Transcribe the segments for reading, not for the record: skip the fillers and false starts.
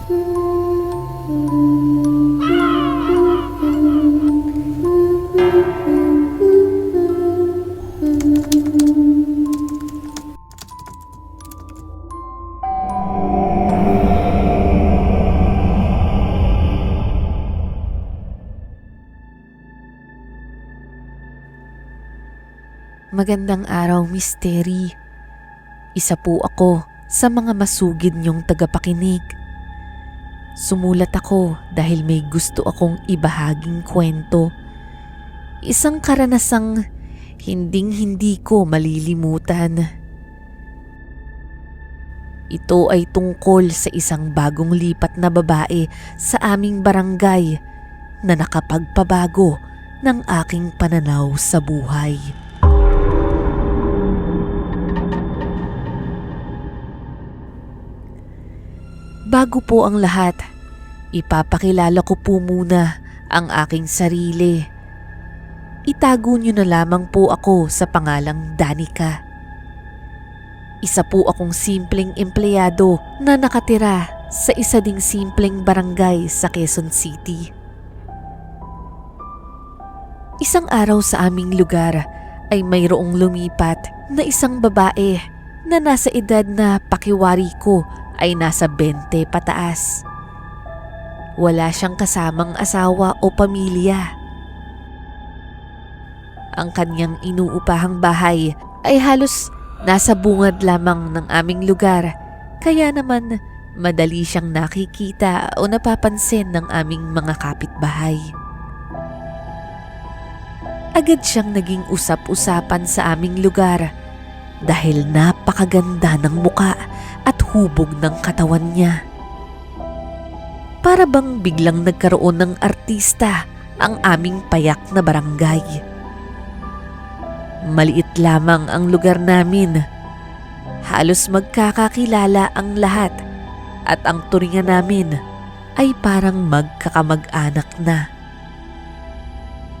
Magandang araw, Miss Terry. Isa po ako sa mga masugid niyong tagapakinig. Sumulat ako dahil may gusto akong ibahaging kwento. Isang karanasang hinding-hindi ko malilimutan. Ito ay tungkol sa isang bagong lipat na babae sa aming barangay na nakapagpabago ng aking pananaw sa buhay. Bago po ang lahat, ipapakilala ko po muna ang aking sarili. Itago niyo na lamang po ako sa pangalang Danica. Isa po akong simpleng empleyado na nakatira sa isa ding simpleng barangay sa Quezon City. Isang araw sa aming lugar ay mayroong lumipat na isang babae na nasa edad na pakiwari ko ay nasa 20 pataas. Wala siyang kasamang asawa o pamilya. Ang kanyang inuupahang bahay ay halos nasa bungad lamang ng aming lugar, kaya naman madali siyang nakikita o napapansin ng aming mga kapitbahay. Agad siyang naging usap-usapan sa aming lugar dahil napakaganda ng muka at hubog ng katawan niya. Para bang biglang nagkaroon ng artista ang aming payak na barangay. Maliit lamang ang lugar namin. Halos magkakakilala ang lahat at ang turingan namin ay parang magkakamag-anak na.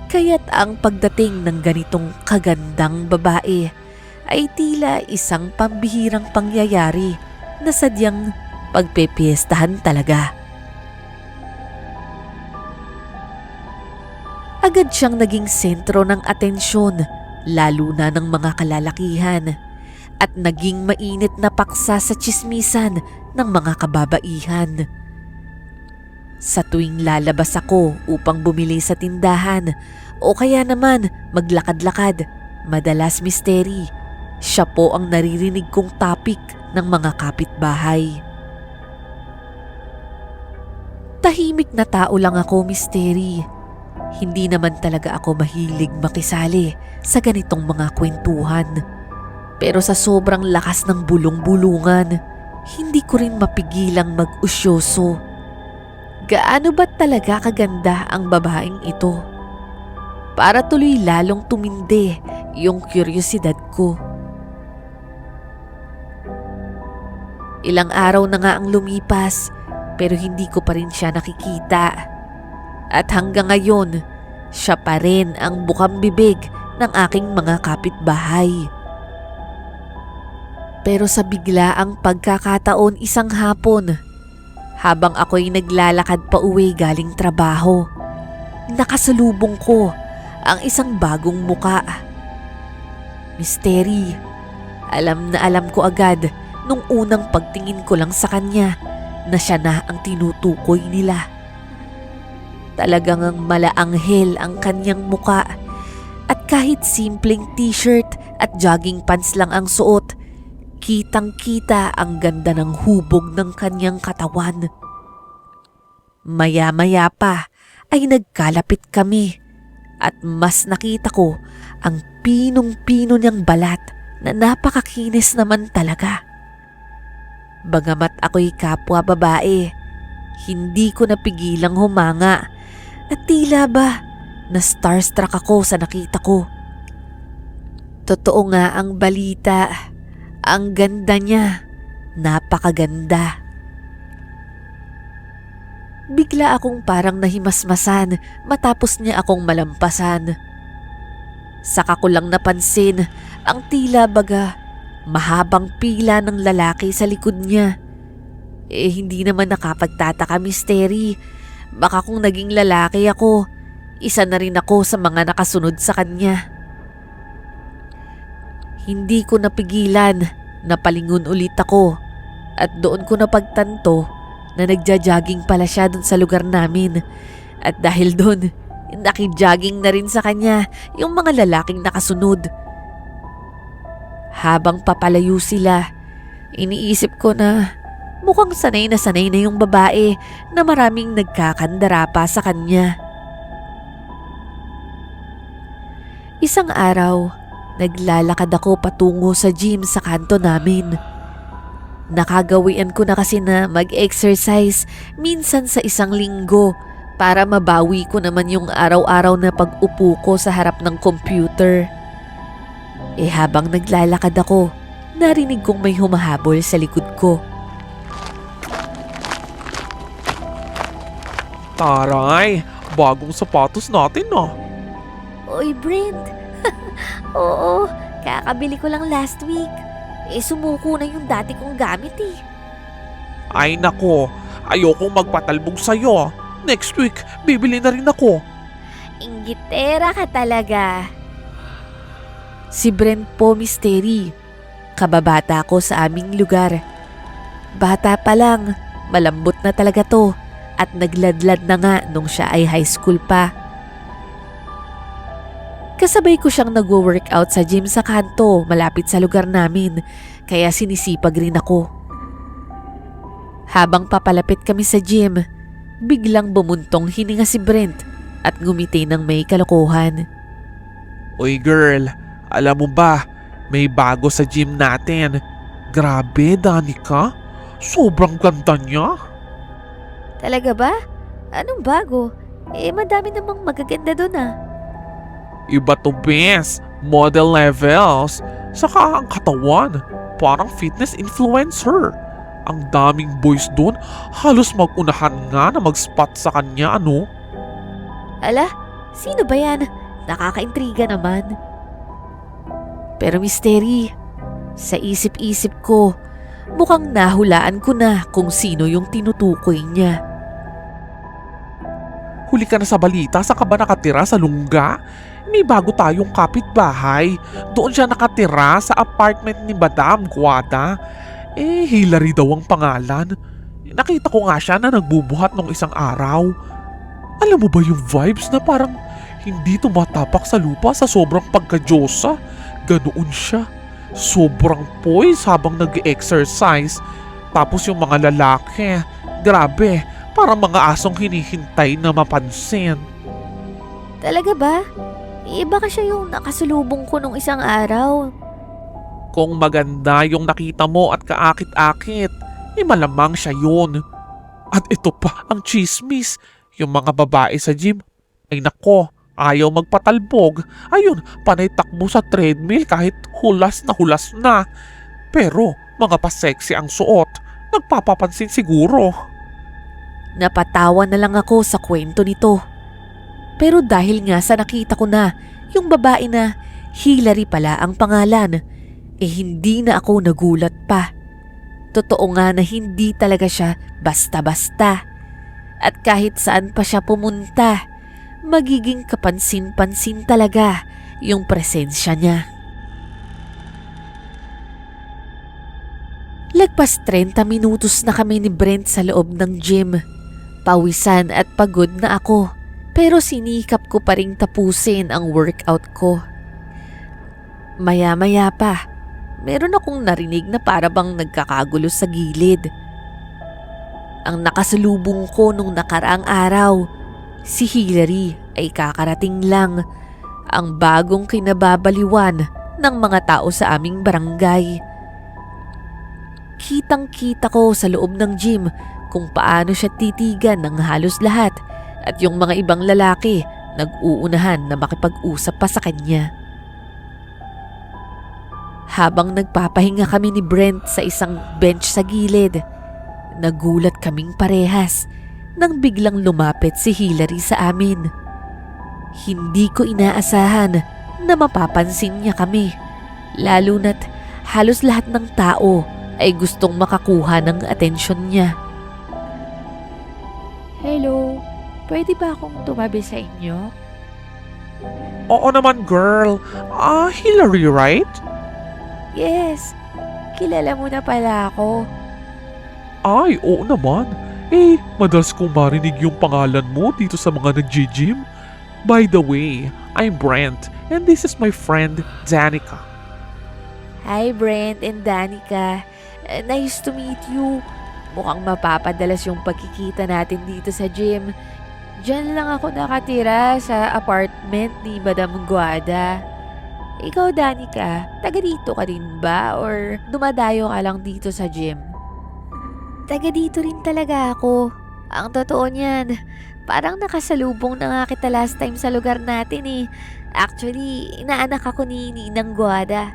Kaya't ang pagdating ng ganitong kagandang babae ay tila isang pambihirang pangyayari na sadyang pagpepiestahan talaga. Agad siyang naging sentro ng atensyon, lalo na ng mga kalalakihan, at naging mainit na paksa sa tsismisan ng mga kababaihan. Sa tuwing lalabas ako upang bumili sa tindahan o kaya naman maglakad-lakad, madalas misteri, siya po ang naririnig kong topic ng mga kapitbahay. Tahimik na tao lang ako, misteri. Hindi naman talaga ako mahilig makisali sa ganitong mga kwentuhan. Pero sa sobrang lakas ng bulong-bulungan, hindi ko rin mapigilang mag-usyoso. Gaano ba talaga kaganda ang babaeng ito? Para tuloy lalong tumindi yung kuryosidad ko. Ilang araw na nga ang lumipas pero hindi ko pa rin siya nakikita. At hanggang ngayon, siya pa rin ang bukang bibig ng aking mga kapitbahay. Pero sa biglaang pagkakataon isang hapon, habang ako'y naglalakad pa uwi galing trabaho, nakasalubong ko ang isang bagong muka. Misteri, alam na alam ko agad nung unang pagtingin ko lang sa kanya na siya na ang tinutukoy nila. Talagang malaanghel ang kanyang muka at kahit simpleng t-shirt at jogging pants lang ang suot, kitang-kita ang ganda ng hubog ng kanyang katawan. Maya-maya pa ay nagkalapit kami at mas nakita ko ang pinong-pino niyang balat na napakakinis naman talaga. Bagamat ako'y kapwa babae, hindi ko napigilang humanga at tila ba na starstruck ako sa nakita ko. Totoo nga ang balita, ang ganda niya, napakaganda. Bigla akong parang nahimasmasan matapos niya akong malampasan. Saka ko lang napansin ang tila baga mahabang pila ng lalaki sa likod niya. Hindi naman nakapagtataka, Misteri. Baka kung naging lalaki ako, isa na rin ako sa mga nakasunod sa kanya. Hindi ko napigilan na palingon ulit ako at doon ko napagtanto na nagja-jogging pala siya dun sa lugar namin. At dahil doon, nakijogging na rin sa kanya yung mga lalaking nakasunod. Habang papalayo sila, iniisip ko na mukhang sanay na yung babae na maraming nagkakandara pa sa kanya. Isang araw, naglalakad ako patungo sa gym sa kanto namin. Nakagawian ko na kasi na mag-exercise minsan sa isang linggo para mabawi ko naman yung araw-araw na pag-upo ko sa harap ng computer. Habang naglalakad ako, narinig kong may humahabol sa likod ko. Taray, bagong sapatos natin ah. Oy, Brent. Oo, kakabili ko lang last week. Sumuko na yung dati kong gamit eh. Ay nako, ayokong magpatalbog sa'yo. Next week, bibili na rin ako. Inggitera ka talaga. Si Brent po, Misteri. Kababata ko sa aming lugar. Bata pa lang, malambot na talaga to at nagladlad na nga nung siya ay high school pa. Kasabay ko siyang nagwo-workout sa gym sa kanto malapit sa lugar namin, kaya sinisipag rin ako. Habang papalapit kami sa gym, biglang bumuntong hininga si Brent at ngumiti ng may kalokohan. Uy girl, alam mo ba, may bago sa gym natin. Grabe, Danica. Sobrang ganda niya. Talaga ba? Anong bago? Madami namang magaganda doon ah. Iba to bes, model levels. Saka ang katawan, parang fitness influencer. Ang daming boys doon, halos magunahan nga na mag-spot sa kanya, ano? Ala, sino ba yan? Nakakaintriga naman. Pero Misteri, sa isip-isip ko, mukhang nahulaan ko na kung sino yung tinutukoy niya. Huli ka na sa balita, sa ka ba nakatira sa Lungga? May bago tayong kapitbahay. Doon siya nakatira sa apartment ni Madam Guada. Hillary daw ang pangalan. Nakita ko nga siya na nagbubuhat nung isang araw. Alam mo ba yung vibes na parang hindi tumatapak sa lupa sa sobrang pagka-Diyosa? Ganoon siya. Sobrang poise habang nag-exercise. Tapos yung mga lalaki, grabe, parang mga asong hinihintay na mapansin. Talaga ba? Baka siya yung nakasalubong ko nung isang araw. Kung maganda yung nakita mo at kaakit-akit, malamang siya yun. At ito pa ang chismis, yung mga babae sa gym, ay nako, ayaw magpatalbog. Ayun, panay takbo sa treadmill kahit hulas na. Pero mga pa-sexy ang suot, nagpapapansin siguro. Napatawa na lang ako sa kwento nito. Pero dahil nga sa nakita ko na yung babae na Hillary pala ang pangalan, hindi na ako nagulat pa. Totoo nga na hindi talaga siya basta-basta. At kahit saan pa siya pumunta, magiging kapansin-pansin talaga yung presensya niya. Lagpas 30 minutos na kami ni Brent sa loob ng gym. Pawisan at pagod na ako, pero sinikap ko pa ring tapusin ang workout ko. Maya-maya pa, meron akong narinig na para bang nagkakagulo sa gilid. Ang nakasalubong ko nung nakaraang araw, si Hillary ay kakarating lang, ang bagong kinababaliwan ng mga tao sa aming barangay. Kitang-kita ko sa loob ng gym kung paano siya titigan ng halos lahat at yung mga ibang lalaki nag-uunahan na makipag-usap pa sa kanya. Habang nagpapahinga kami ni Brent sa isang bench sa gilid, nagulat kaming parehas nang biglang lumapit si Hillary sa amin. Hindi ko inaasahan na mapapansin niya kami, lalo na't halos lahat ng tao ay gustong makakuha ng atensyon niya. Hello, pwede ba akong tumabi sa inyo? Oo naman, girl. Hillary, right? Yes, kilala mo na pala ako. Ay, oo naman. Madalas kong marinig yung pangalan mo dito sa mga nag-gym. By the way, I'm Brent and this is my friend Danica. Hi Brent and Danica, nice to meet you. Mukhang mapapadalas yung pagkikita natin dito sa gym. Diyan lang ako nakatira sa apartment ni Madam Guada. Ikaw Danica, taga dito ka rin ba or dumadayo ka lang dito sa gym? Taga dito rin talaga ako. Ang totoo niyan, parang nakasalubong na nga kita last time sa lugar natin eh. Actually, inaanak ako ni Ninang Guada.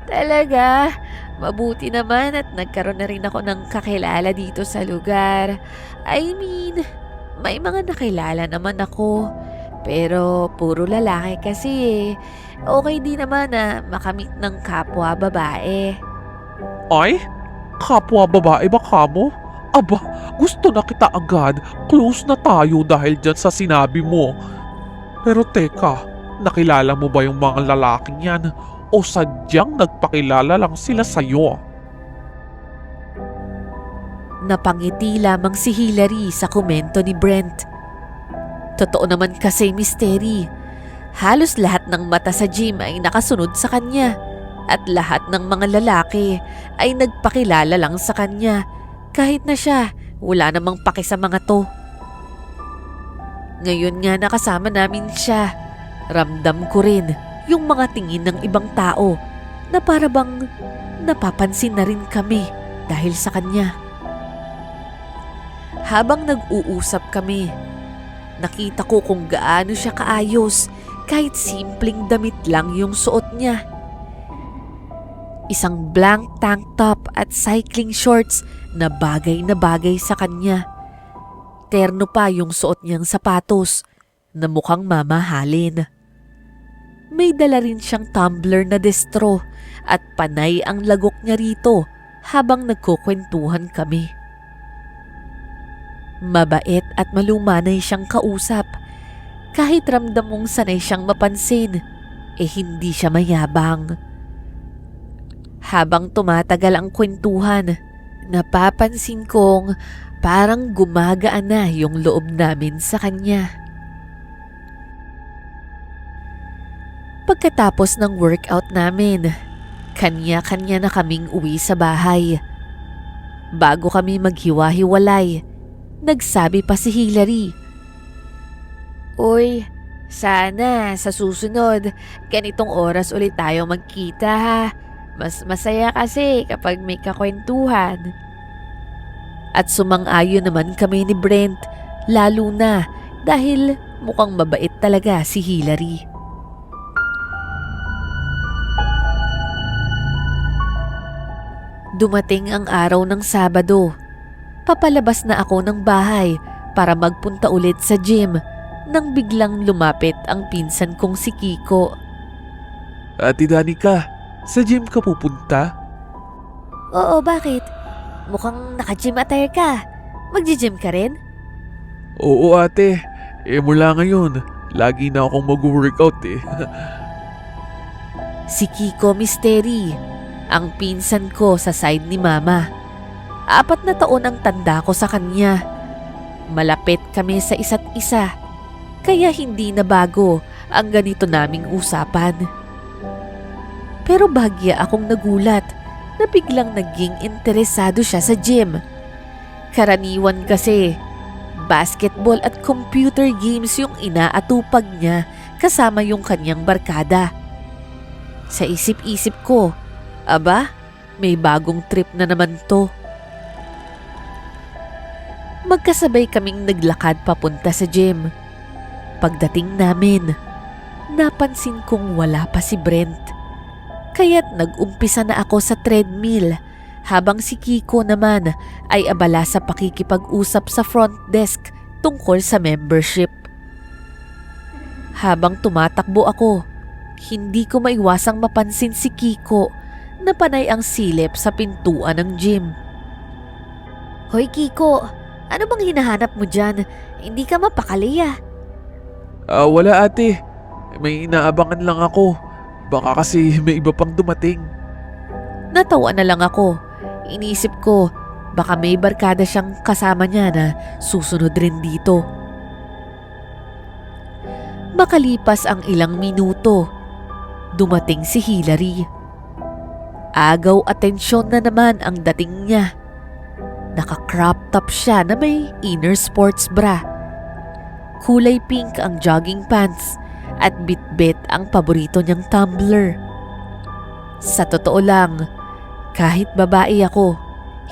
Talaga? Mabuti naman at nagkaroon na rin ako ng kakilala dito sa lugar. I mean, may mga nakilala naman ako. Pero puro lalaki kasi eh. Okay din naman na makamit ng kapwa babae. Ay? Kapwa babae ba kamo? Aba, gusto na kita agad. Close na tayo dahil dyan sa sinabi mo. Pero teka, nakilala mo ba yung mga lalaking yan? O sadyang nagpakilala lang sila sa'yo? Napangiti lamang si Hillary sa komento ni Brent. Totoo naman kasi misteri. Halos lahat ng mata sa gym ay nakasunod sa kanya. At lahat ng mga lalaki ay nagpakilala lang sa kanya. Kahit na siya, wala namang paki sa mga to. Ngayon nga nakasama namin siya. Ramdam ko rin yung mga tingin ng ibang tao na para bang napapansin na rin kami dahil sa kanya. Habang nag-uusap kami, nakita ko kung gaano siya kaayos kahit simpleng damit lang yung suot niya. Isang blank tank top at cycling shorts na bagay sa kanya. Terno pa yung suot niyang sapatos na mukhang mamahalin. May dala rin siyang tumbler na destro at panay ang lagok niya rito habang nagkukwentuhan kami. Mabait at malumanay siyang kausap. Kahit ramdam mong sanay siyang mapansin, hindi siya mayabang. Habang tumatagal ang kwentuhan, napapansin kong parang gumagaan na yung loob namin sa kanya. Pagkatapos ng workout namin, kanya-kanya na kaming uwi sa bahay. Bago kami maghiwa-hiwalay, nagsabi pa si Hillary, "Uy, sana sa susunod, ganitong oras ulit tayo magkita ha. Mas masaya kasi kapag may kakwentuhan." At sumang-ayon naman kami ni Brent, lalo na dahil mukhang mabait talaga si Hillary. Dumating ang araw ng Sabado. Papalabas na ako ng bahay para magpunta ulit sa gym nang biglang lumapit ang pinsan kong si Kiko. Ate Danica, sa gym ka pupunta? Oo, bakit? Mukhang naka-gym attire ka. Magji-gym ka rin? Oo ate, mula ngayon, lagi na akong mag-workout eh. Si Kiko Misteri, ang pinsan ko sa side ni Mama. 4 na taon ang tanda ko sa kanya. Malapit kami sa isa't isa, kaya hindi na bago ang ganito naming usapan. Pero bahagya akong nagulat na biglang naging interesado siya sa gym. Karaniwan kasi, basketball at computer games yung inaatupag niya kasama yung kanyang barkada. Sa isip-isip ko, aba, may bagong trip na naman to. Magkasabay kaming naglakad papunta sa gym. Pagdating namin, napansin kong wala pa si Brent. Kaya't nag-umpisa na ako sa treadmill habang si Kiko naman ay abala sa pakikipag-usap sa front desk tungkol sa membership. Habang tumatakbo ako, hindi ko maiwasang mapansin si Kiko na panay ang silip sa pintuan ng gym. Hoy Kiko, ano bang hinahanap mo dyan? Hindi ka mapakali ah. Wala ate. May inaabangan lang ako. Baka kasi may iba pang dumating. Natawa na lang ako. Iniisip ko, baka may barkada siyang kasama niya na susunod rin dito. Makalipas ang ilang minuto, dumating si Hillary. Agaw atensyon na naman ang dating niya. Naka-crop top siya na may inner sports bra. Kulay pink ang jogging pants at bit-bit ang paborito niyang tumbler. Sa totoo lang, kahit babae ako,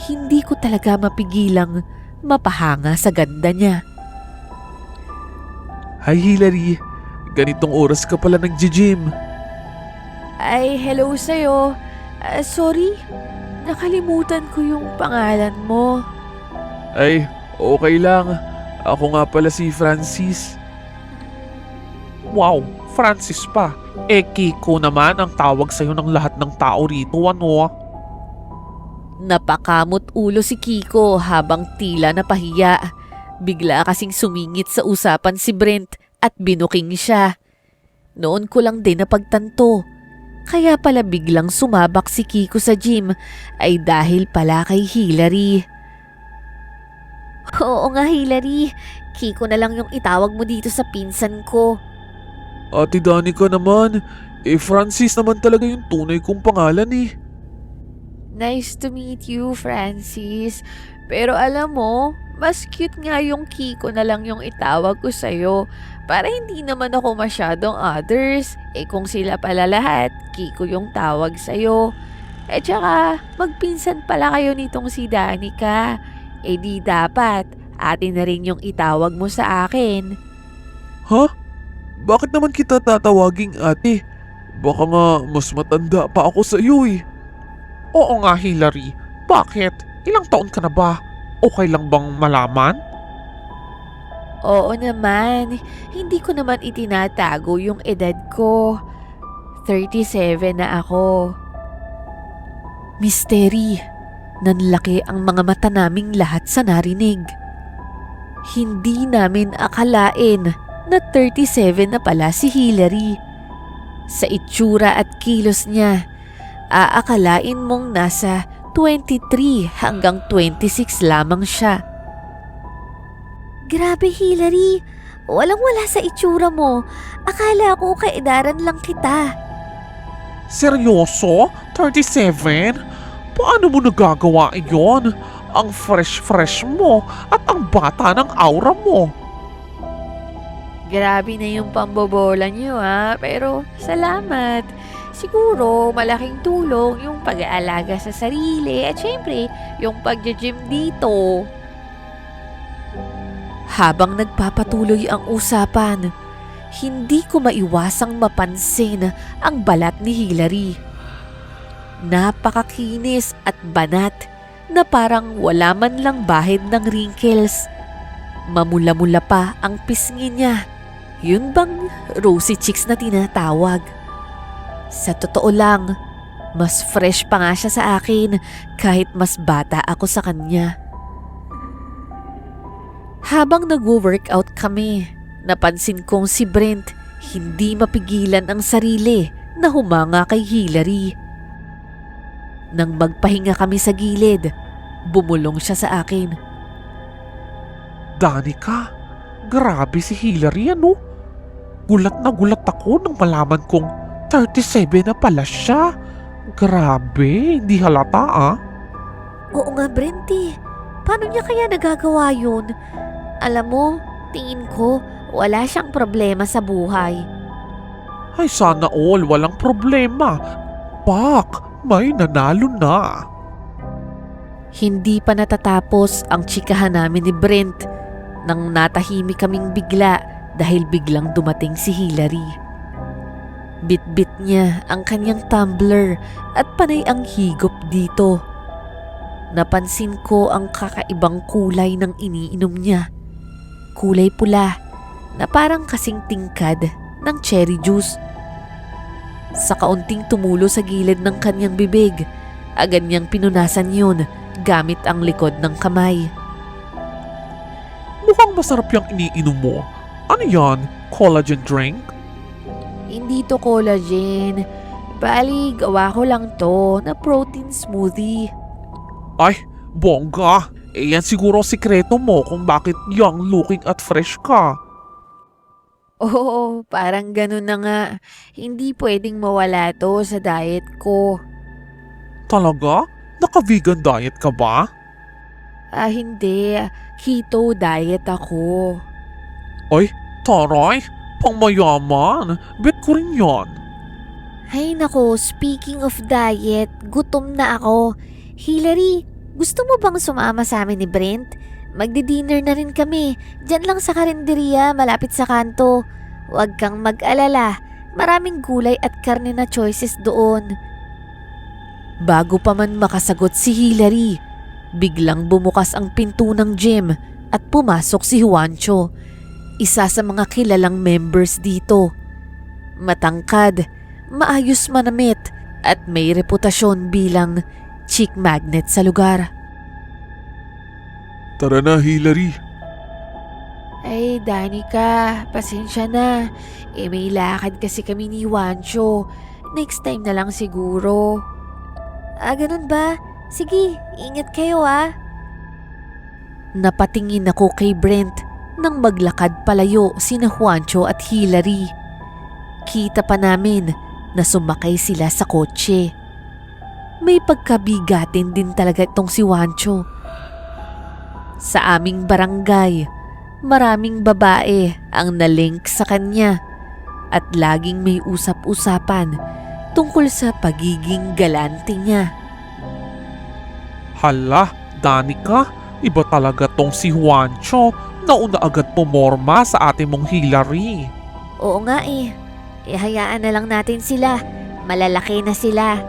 hindi ko talaga mapigilang mapahanga sa ganda niya. Hi Hillary, ganitong oras ka pala nag-gym. Ay, hello sa'yo. Sorry, nakalimutan ko yung pangalan mo. Ay, okay lang. Ako nga pala si Francis. Wow, Francis pa. Kiko naman ang tawag sa'yo ng lahat ng tao rito, ano? Napakamot ulo si Kiko habang tila napahiya. Bigla kasing sumingit sa usapan si Brent at binuking siya. Noon ko lang din napagtanto. Kaya pala biglang sumabak si Kiko sa gym ay dahil pala kay Hillary. Oo nga Hillary, Kiko na lang yung itawag mo dito sa pinsan ko. Ate Danica naman, Francis naman talaga yung tunay kong pangalan eh. Nice to meet you, Francis. Pero alam mo, mas cute nga yung Kiko na lang yung itawag ko sa'yo. Para hindi naman ako masyadong others. Kung sila pala lahat, Kiko yung tawag sa'yo. Tsaka, magpinsan pala kayo nitong si Danica. Di dapat, ate na rin yung itawag mo sa akin. Ha? Bakit naman kita tatawaging ate? Baka nga mas matanda pa ako sa iyo eh. Oo nga Hillary, bakit? Ilang taon ka na ba? Okay lang bang malaman? Oo naman, hindi ko naman itinatago yung edad ko. 37 na ako. Mystery, nanlaki ang mga mata naming lahat sa narinig. Hindi namin akalain na 37 na pala si Hillary. Sa itsura at kilos niya, aakalain mong nasa 23 hanggang 26 lamang siya. Grabe Hillary, walang-wala sa itsura mo. Akala ko kaedaran lang kita. Seryoso? 37? Paano mo nagagawa iyon? Ang fresh-fresh mo at ang bata ng aura mo. Grabe na yung pambobola niyo pero salamat. Siguro malaking tulong yung pag-aalaga sa sarili at syempre yung pag-gym dito. Habang nagpapatuloy ang usapan, hindi ko maiwasang mapansin ang balat ni Hillary. Napakakinis at banat na parang wala man lang bahid ng wrinkles. Mamula-mula pa ang pisngi niya. Yun bang rosy cheeks na tinatawag? Sa totoo lang, mas fresh pa nga siya sa akin kahit mas bata ako sa kanya. Habang nag-workout kami, napansin kong si Brent hindi mapigilan ang sarili na humanga kay Hillary. Nang magpahinga kami sa gilid, bumulong siya sa akin. Danica, grabe si Hillary ano? Gulat na gulat ako nang malaman kong 37 na pala siya. Grabe, hindi halata Oo nga Brenty, paano niya kaya nagagawa yun? Alam mo, tingin ko wala siyang problema sa buhay. Ay sana all, walang problema. Pak, may nanalo na. Hindi pa natatapos ang tsikahan namin ni Brent nang natahimik kaming bigla dahil biglang dumating si Hillary. Bit-bit niya ang kanyang tumbler at panay ang higop dito. Napansin ko ang kakaibang kulay ng iniinom niya. Kulay pula na parang kasing tingkad ng cherry juice. Sa kaunting tumulo sa gilid ng kanyang bibig, agad niyang pinunasan yun gamit ang likod ng kamay. Mukhang masarap yung iniinom mo. Ano yan? Collagen drink? Hindi to collagen. Bali, gawa ko lang to na protein smoothie. Ay, bongga. Yan siguro sikreto mo kung bakit young looking at fresh ka. Oo, parang ganun na nga. Hindi pwedeng mawala to sa diet ko. Talaga? Naka-vegan diet ka ba? Hindi. Keto diet ako. Ay, taray. Pangmayaman. Bet ko rin yan. Ay nako, speaking of diet, gutom na ako. Hillary, gusto mo bang sumama sa amin ni Brent? Magdi-dinner na rin kami. Diyan lang sa karinderya, malapit sa kanto. Huwag kang mag-alala. Maraming gulay at karne na choices doon. Bago pa man makasagot si Hillary, biglang bumukas ang pinto ng gym at pumasok si Juancho, isa sa mga kilalang members dito. Matangkad, maayos manamit at may reputasyon bilang chick magnet sa lugar. Tara na, Hillary. Ay, Danica, pasensya na. May lakad kasi kami ni Juancho. Next time na lang siguro. Ganun ba? Sige, ingat kayo Napatingin ako kay Brent nang maglakad palayo sina Juancho at Hillary. Kita pa namin na sumakay sila sa kotse. May pagkabigatin din talaga itong si Juancho. Sa aming barangay, maraming babae ang nalink sa kanya at laging may usap-usapan tungkol sa pagiging galante niya. Hala, Danica, iba talaga tong si Juancho. Nauna agad pumorma sa ate mong Hillary. Oo nga hayaan na lang natin sila. Malalaki na sila.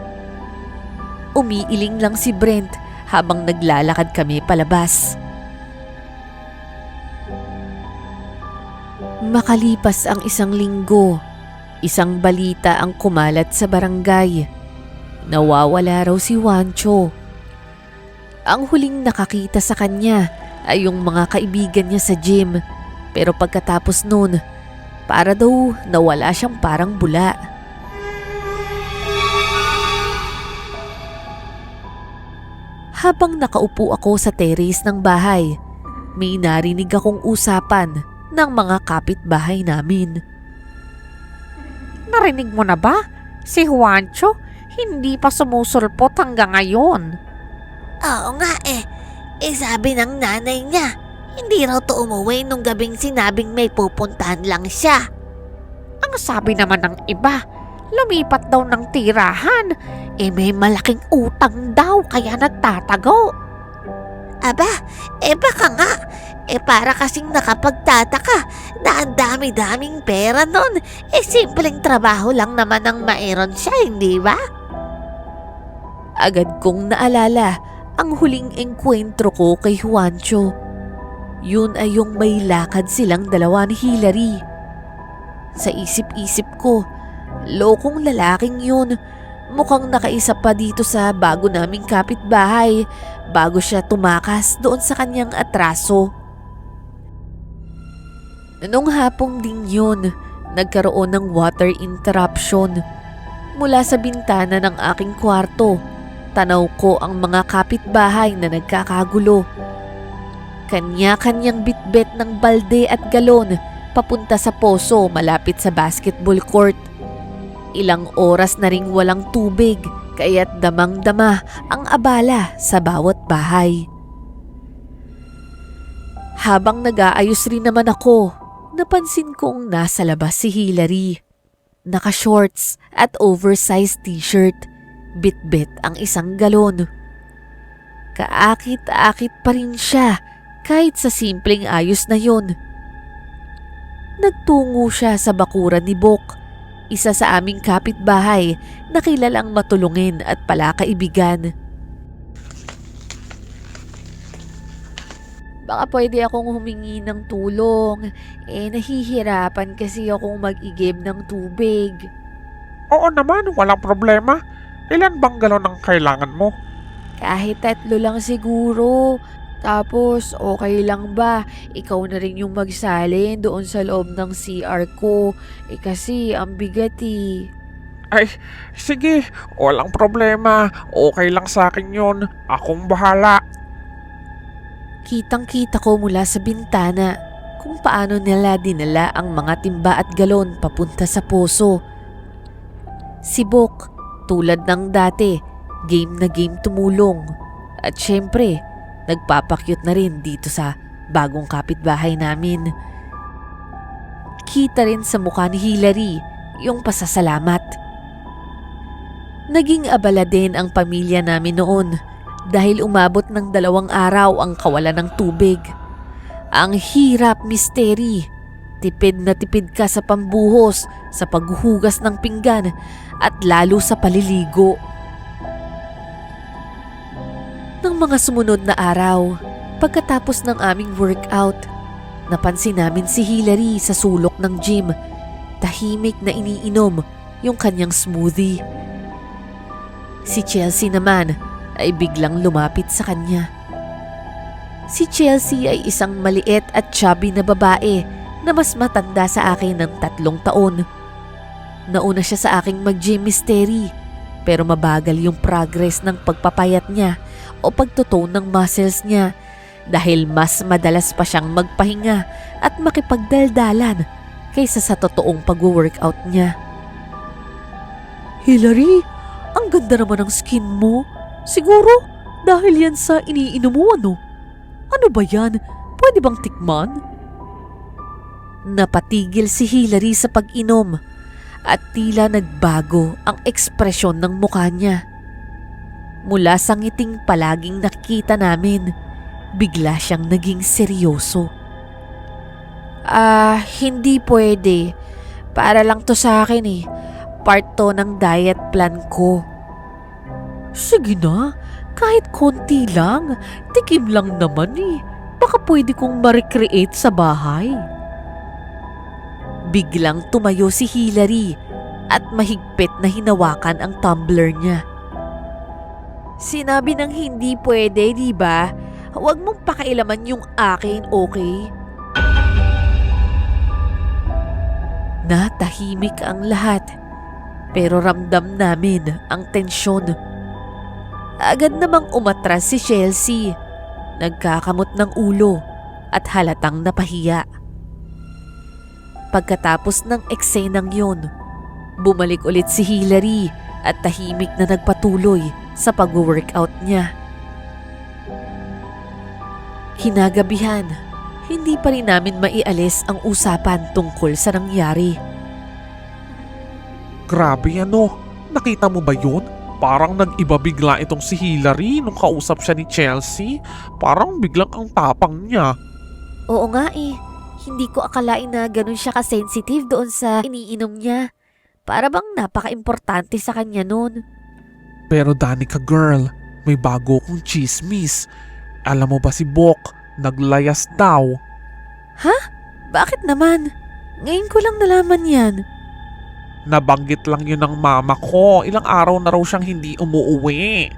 Umiiling lang si Brent habang naglalakad kami palabas. Makalipas ang isang linggo, isang balita ang kumalat sa barangay. Nawawala raw si Juancho. Ang huling nakakita sa kanya ay yung mga kaibigan niya sa gym. Pero pagkatapos nun, para daw nawala siyang parang bula. Habang nakaupo ako sa terrace ng bahay, may narinig akong usapan ng mga kapitbahay namin. Narinig mo na ba? Si Juancho hindi pa sumusulpot hanggang ngayon. Oo nga sabi ng nanay niya, hindi raw to umuwi nung gabing sinabing may pupuntahan lang siya. Ang sabi naman ng iba, lumipat daw ng tirahan. May malaking utang daw kaya nagtatago. Aba, baka nga. Para kasing nakapagtataka na ang dami-daming pera nun. Simpleng trabaho lang naman ang maeron siya, hindi ba? Agad kong naalala ang huling engkwentro ko kay Juancho. Yun ay yung may lakad silang dalawa ni Hillary. Sa isip-isip ko, lokong lalaking yun. Mukhang nakaisa pa dito sa bago naming kapitbahay bago siya tumakas doon sa kanyang atraso. Noong hapong din yun, nagkaroon ng water interruption. Mula sa bintana ng aking kwarto, tanaw ko ang mga kapitbahay na nagkakagulo. Kanya-kanyang bitbit ng balde at galon papunta sa poso malapit sa basketball court. Ilang oras na ring walang tubig kaya't damang-dama ang abala sa bawat bahay. Habang nag-aayos rin naman ako, napansin kong nasa labas si Hillary. Naka-shorts at oversized t-shirt, bitbit ang isang galon. Kaakit-akit pa rin siya kahit sa simpleng ayos na yon. Nagtungo siya sa bakuran ni Bok, isa sa aming kapitbahay na kilalang matulungin at palakaibigan. Baka pwede akong humingi ng tulong. Nahihirapan kasi akong mag-igib ng tubig. Oo naman, walang problema. Ilan bang galon ang kailangan mo? Kahit 3 lang siguro. Tapos, okay lang ba? Ikaw na rin yung magsalin doon sa loob ng CR ko. Kasi, ang bigat eh. Ay, sige, walang problema. Okay lang sa akin yun. Akong bahala. Kitang-kita ko mula sa bintana kung paano nila dinala ang mga timba at galon papunta sa poso. Si Bok, tulad ng dati, game na game tumulong. At syempre, nagpapakyut na rin dito sa bagong kapitbahay namin. Kita rin sa mukha ni Hillary yung pasasalamat. Naging abala din ang pamilya namin noon dahil umabot ng 2 araw ang kawalan ng tubig. Ang hirap, misteri. Tipid na tipid ka sa pambuhos, sa paghuhugas ng pinggan at lalo sa paliligo. Ng mga sumunod na araw, pagkatapos ng aming workout, napansin namin si Hillary sa sulok ng gym, tahimik na iniinom yung kanyang smoothie. Si Chelsea naman ay biglang lumapit sa kanya. Si Chelsea ay isang maliit at chubby na babae na mas matanda sa akin ng 3 taon. Nauna siya sa aking mag-gym, misteri, pero mabagal yung progress ng pagpapayat niya o pagtutone ng muscles niya dahil mas madalas pa siyang magpahinga at makipagdaldalan kaysa sa totoong pag-workout niya. Hillary, ang ganda naman ng skin mo. Siguro dahil yan sa iniinom mo, ano? Ano ba yan? Pwede bang tikman? Napatigil si Hillary sa pag-inom at tila nagbago ang ekspresyon ng mukha niya. Mula sa ngiting palaging nakikita namin, bigla siyang naging seryoso. Hindi pwede. Para lang to sa akin eh. Part to ng diet plan ko. Sige na, kahit konti lang. Tikim lang naman eh. Baka pwede kong ma-recreate sa bahay. Biglang tumayo si Hillary at mahigpit na hinawakan ang tumbler niya. Sinabi ng hindi pwede, di ba? Huwag mong pakailaman yung akin, okay? Natahimik ang lahat, pero ramdam namin ang tensyon. Agad namang umatras si Chelsea, nagkakamot ng ulo at halatang napahiya. Pagkatapos ng eksenang yun, bumalik ulit si Hillary at tahimik na nagpatuloy sa pag-workout niya. Kinagabihan, hindi pa rin namin maialis ang usapan tungkol sa nangyari. Grabe ano, nakita mo ba yun? Parang nag-iba bigla itong si Hillary nung kausap siya ni Chelsea. Parang biglang ang tapang niya. Oo nga eh, hindi ko akalain na ganun siya ka-sensitive doon sa iniinom niya. Para bang napaka-importante sa kanya nun. Pero Danica girl, may bago kong chismis. Alam mo ba si Bok, naglayas daw. Bakit naman? Ngayon ko lang nalaman yan. Nabanggit lang yun ng mama ko. Ilang araw na raw siyang hindi umuuwi.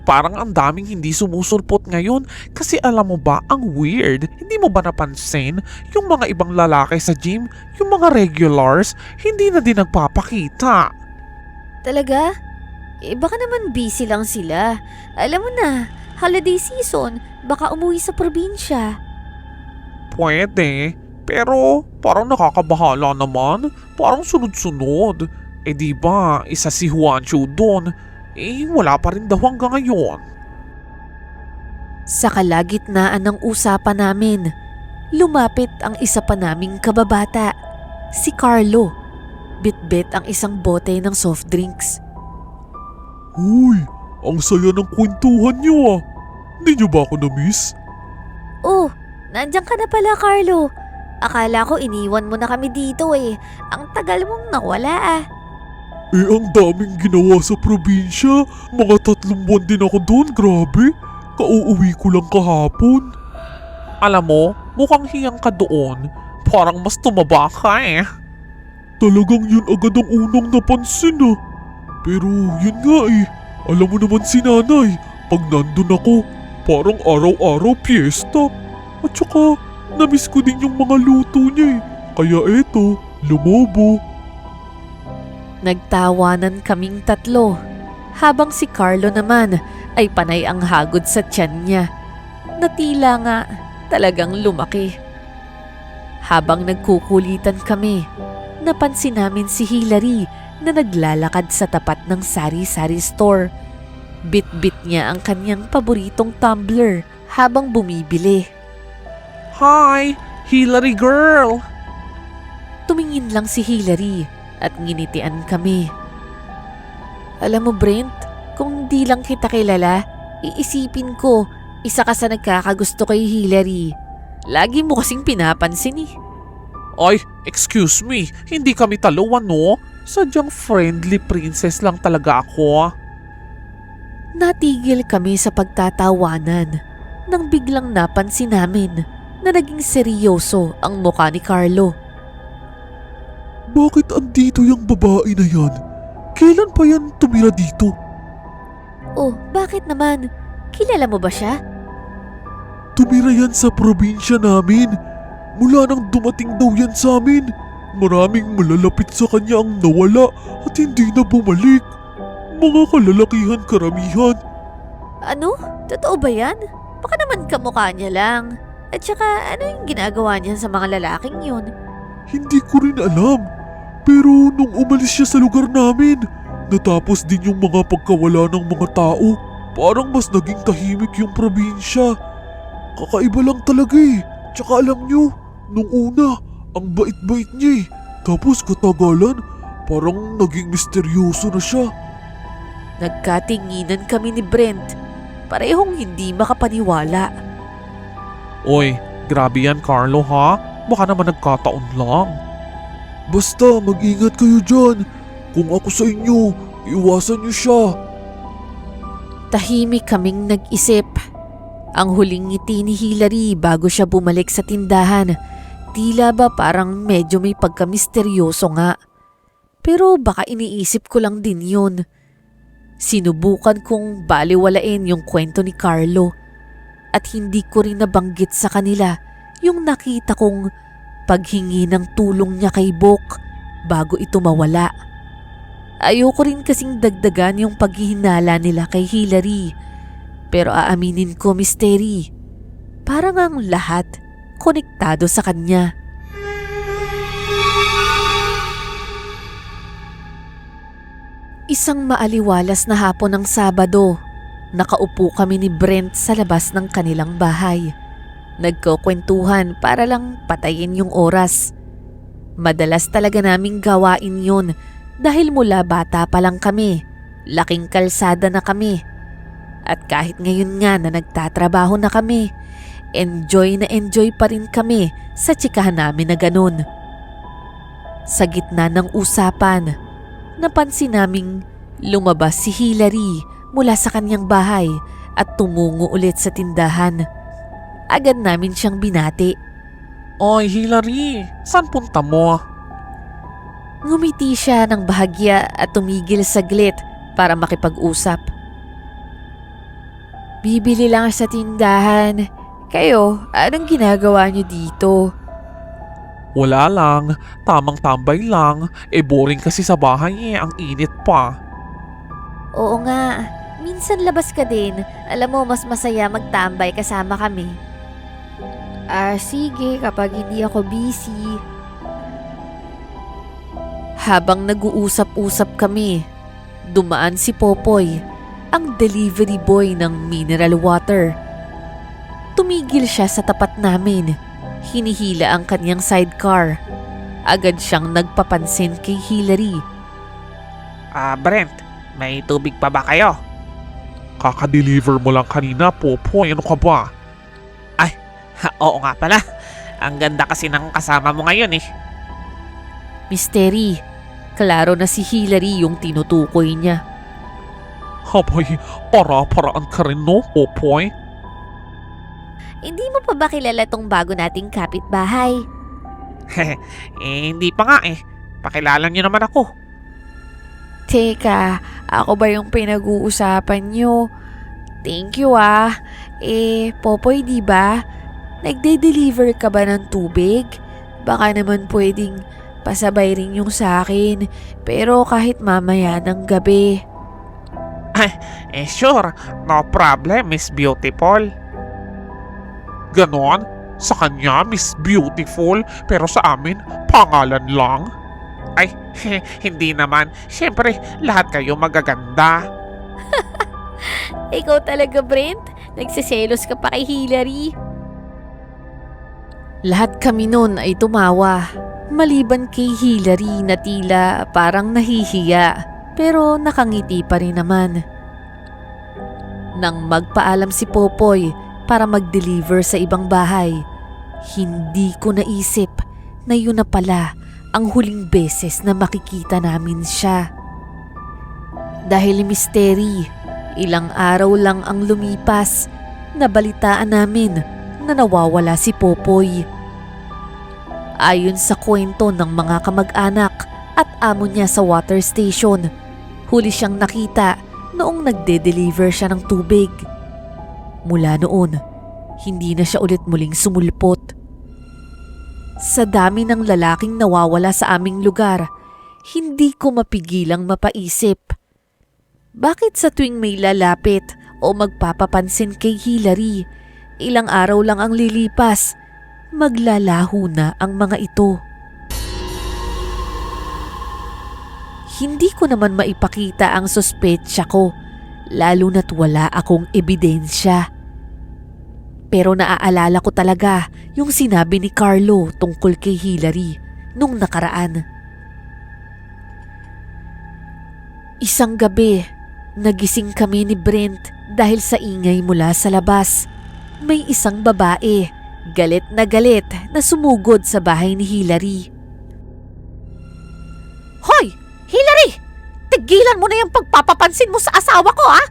Parang ang daming hindi sumusulpot ngayon. Kasi alam mo ba, ang weird. Hindi mo ba napansin? Yung mga ibang lalaki sa gym, yung mga regulars, hindi na din nagpapakita. Talaga? Baka naman busy lang sila. Alam mo na, holiday season, baka umuwi sa probinsya. Pwede. Pero parang nakakabahala naman. Parang sunod-sunod. Diba, isa si Juancho doon. Wala pa rin daw hanggang ngayon. Sa kalagitnaan ng usapan namin, lumapit ang isa pa naming kababata, si Carlo. Bitbit ang isang bote ng soft drinks. Uy, ang saya ng kwentuhan niyo ah. Hindi niyo ba ako na-miss? Oh, nandiyan ka na pala, Carlo. Akala ko iniwan mo na kami dito eh. Ang tagal mong nawala ah. Ang daming ginawa sa probinsya. Mga 3 buwan din ako doon, grabe. Kauuwi ko lang kahapon. Alam mo, mukhang hiyang ka doon. Parang mas tumaba ka eh. Talagang yun agad ang unang napansin ah. Pero yun nga eh, alam mo naman si nanay, pag nandun ako, parang araw-araw piyesta. At saka, namiss ko din yung mga luto niya eh. Kaya eto, lumobo. Nagtawanan kaming tatlo, habang si Carlo naman ay panay ang hagod sa tiyan niya, na tila nga talagang lumaki. Habang nagkukulitan kami, napansin namin si Hilary na naglalakad sa tapat ng sari-sari store. Bit-bit niya ang kanyang paboritong tumbler habang bumibili. Hi, Hillary girl! Tumingin lang si Hilary at nginitian kami. Alam mo Brent, kung di lang kita kilala, iisipin ko isa ka sa nagkakagusto kay Hilary. Lagi mo kasing pinapansin eh. Ay, excuse me, hindi kami talo no? Sadyang friendly princess lang talaga ako. Natigil kami sa pagtatawanan nang biglang napansin namin na naging seryoso ang mukha ni Carlo. Bakit andito yung babae na yan? Kailan pa yan tumira dito? Oh, bakit naman? Kilala mo ba siya? Tumira yan sa probinsya namin. Mula nang dumating daw yan sa amin, maraming malalapit sa kanya ang nawala at hindi na bumalik. Mga kalalakihan karamihan. Ano? Totoo ba yan? Baka naman kamukha niya lang. At saka ano yung ginagawa niya sa mga lalaking yun? Hindi ko rin alam. Pero nung umalis siya sa lugar namin, natapos din yung mga pagkawala ng mga tao. Parang mas naging tahimik yung probinsya. Kakaiba lang talaga eh. Tsaka alam nyo, nung una, ang bait-bait niya eh. Tapos katagalan, parang naging misteryoso na siya. Nagkatinginan kami ni Brent. Parehong hindi makapaniwala. Oy, grabe yan Carlo ha? Baka naman nagkataon lang. Basta mag-ingat kayo dyan. Kung ako sa inyo, iwasan niyo siya. Tahimik kaming nag-isip. Ang huling ngiti ni Hilary bago siya bumalik sa tindahan, tila ba parang medyo may pagka-misteryoso nga. Pero baka iniisip ko lang din yun. Sinubukan kong baliwalain yung kwento ni Carlo at hindi ko rin nabanggit sa kanila yung nakita kong paghingi ng tulong niya kay Bok bago ito mawala. Ayoko rin kasing dagdagan yung paghihinala nila kay Hilary. Pero aaminin ko, Mystery, parang ang lahat konektado sa kanya. Isang maaliwalas na hapon ng Sabado, nakaupo kami ni Brent sa labas ng kanilang bahay. Nagkukwentuhan para lang patayin yung oras. Madalas talaga naming gawain yun dahil mula bata pa lang kami, laking kalsada na kami. At kahit ngayon nga na nagtatrabaho na kami, enjoy pa rin kami sa tsikahan namin na ganun. Sa gitna ng usapan, napansin naming lumabas si Hilary mula sa kanyang bahay at tumungo ulit sa tindahan. Agad namin siyang binati. Oy Hillary, saan punta mo? Ngumiti siya ng bahagya at tumigil saglit para makipag-usap. Bibili lang sa tindahan. Kayo, anong ginagawa niyo dito? Wala lang, tamang tambay lang. Boring kasi sa bahay ang init pa. Oo nga, minsan labas ka din. Alam mo, mas masaya magtambay kasama kami. Sige, kapag hindi ako busy. Habang nag-uusap-usap kami, dumaan si Popoy, ang delivery boy ng mineral water. Tumigil siya sa tapat namin. Hinihila ang kanyang sidecar. Agad siyang nagpapansin kay Hilary. Brent, may tubig pa ba kayo? Kaka-deliver mo lang kanina, Popoy. Ano ka ba? Oo nga pala. Ang ganda kasi ng kasama mo ngayon eh. Mystery, klaro na si Hilary yung tinutukoy niya. Habay, para-paraan ka rin no, Popoy? Hindi mo pa ba kilala tong bago nating kapitbahay? Hindi pa nga eh. Pakilala niyo naman ako. Teka, ako ba yung pinag-uusapan nyo? Thank you ah. Popoy, di ba? Nagde-deliver ka ba ng tubig? Baka naman pwedeng pasabay rin yung sa akin. Pero kahit mamaya ng gabi. Sure. No problem, Miss Beautiful. Ganon? Sa kanya, Miss Beautiful, pero sa amin, pangalan lang? Ay, hindi naman. Siyempre, lahat kayo magaganda. Ikaw talaga, Brent? Nagsiselos ka pa kay Hillary? Lahat kami nun ay tumawa. Maliban kay Hillary na tila parang nahihiya. Pero nakangiti pa rin naman. Nang magpaalam si Popoy para mag-deliver sa ibang bahay, hindi ko naisip na yun na pala ang huling beses na makikita namin siya. Dahil misteri, ilang araw lang ang lumipas, nabalitaan namin na nawawala si Popoy. Ayon sa kwento ng mga kamag-anak at amo niya sa water station, huli siyang nakita noong nagde-deliver siya ng tubig. Mula noon, hindi na siya ulit muling sumulpot. Sa dami ng lalaking nawawala sa aming lugar, hindi ko mapigilang mapaisip. Bakit sa tuwing may lalapit o magpapapansin kay Hillary, ilang araw lang ang lilipas, maglalaho na ang mga ito? Hindi ko naman maipakita ang suspetsya ko, lalo na't wala akong ebidensya. Pero naaalala ko talaga yung sinabi ni Carlo tungkol kay Hillary nung nakaraan. Isang gabi, nagising kami ni Brent dahil sa ingay mula sa labas. May isang babae, galit na sumugod sa bahay ni Hillary. Hoy! Hillary! Tigilan mo na yung pagpapapansin mo sa asawa ko, ha?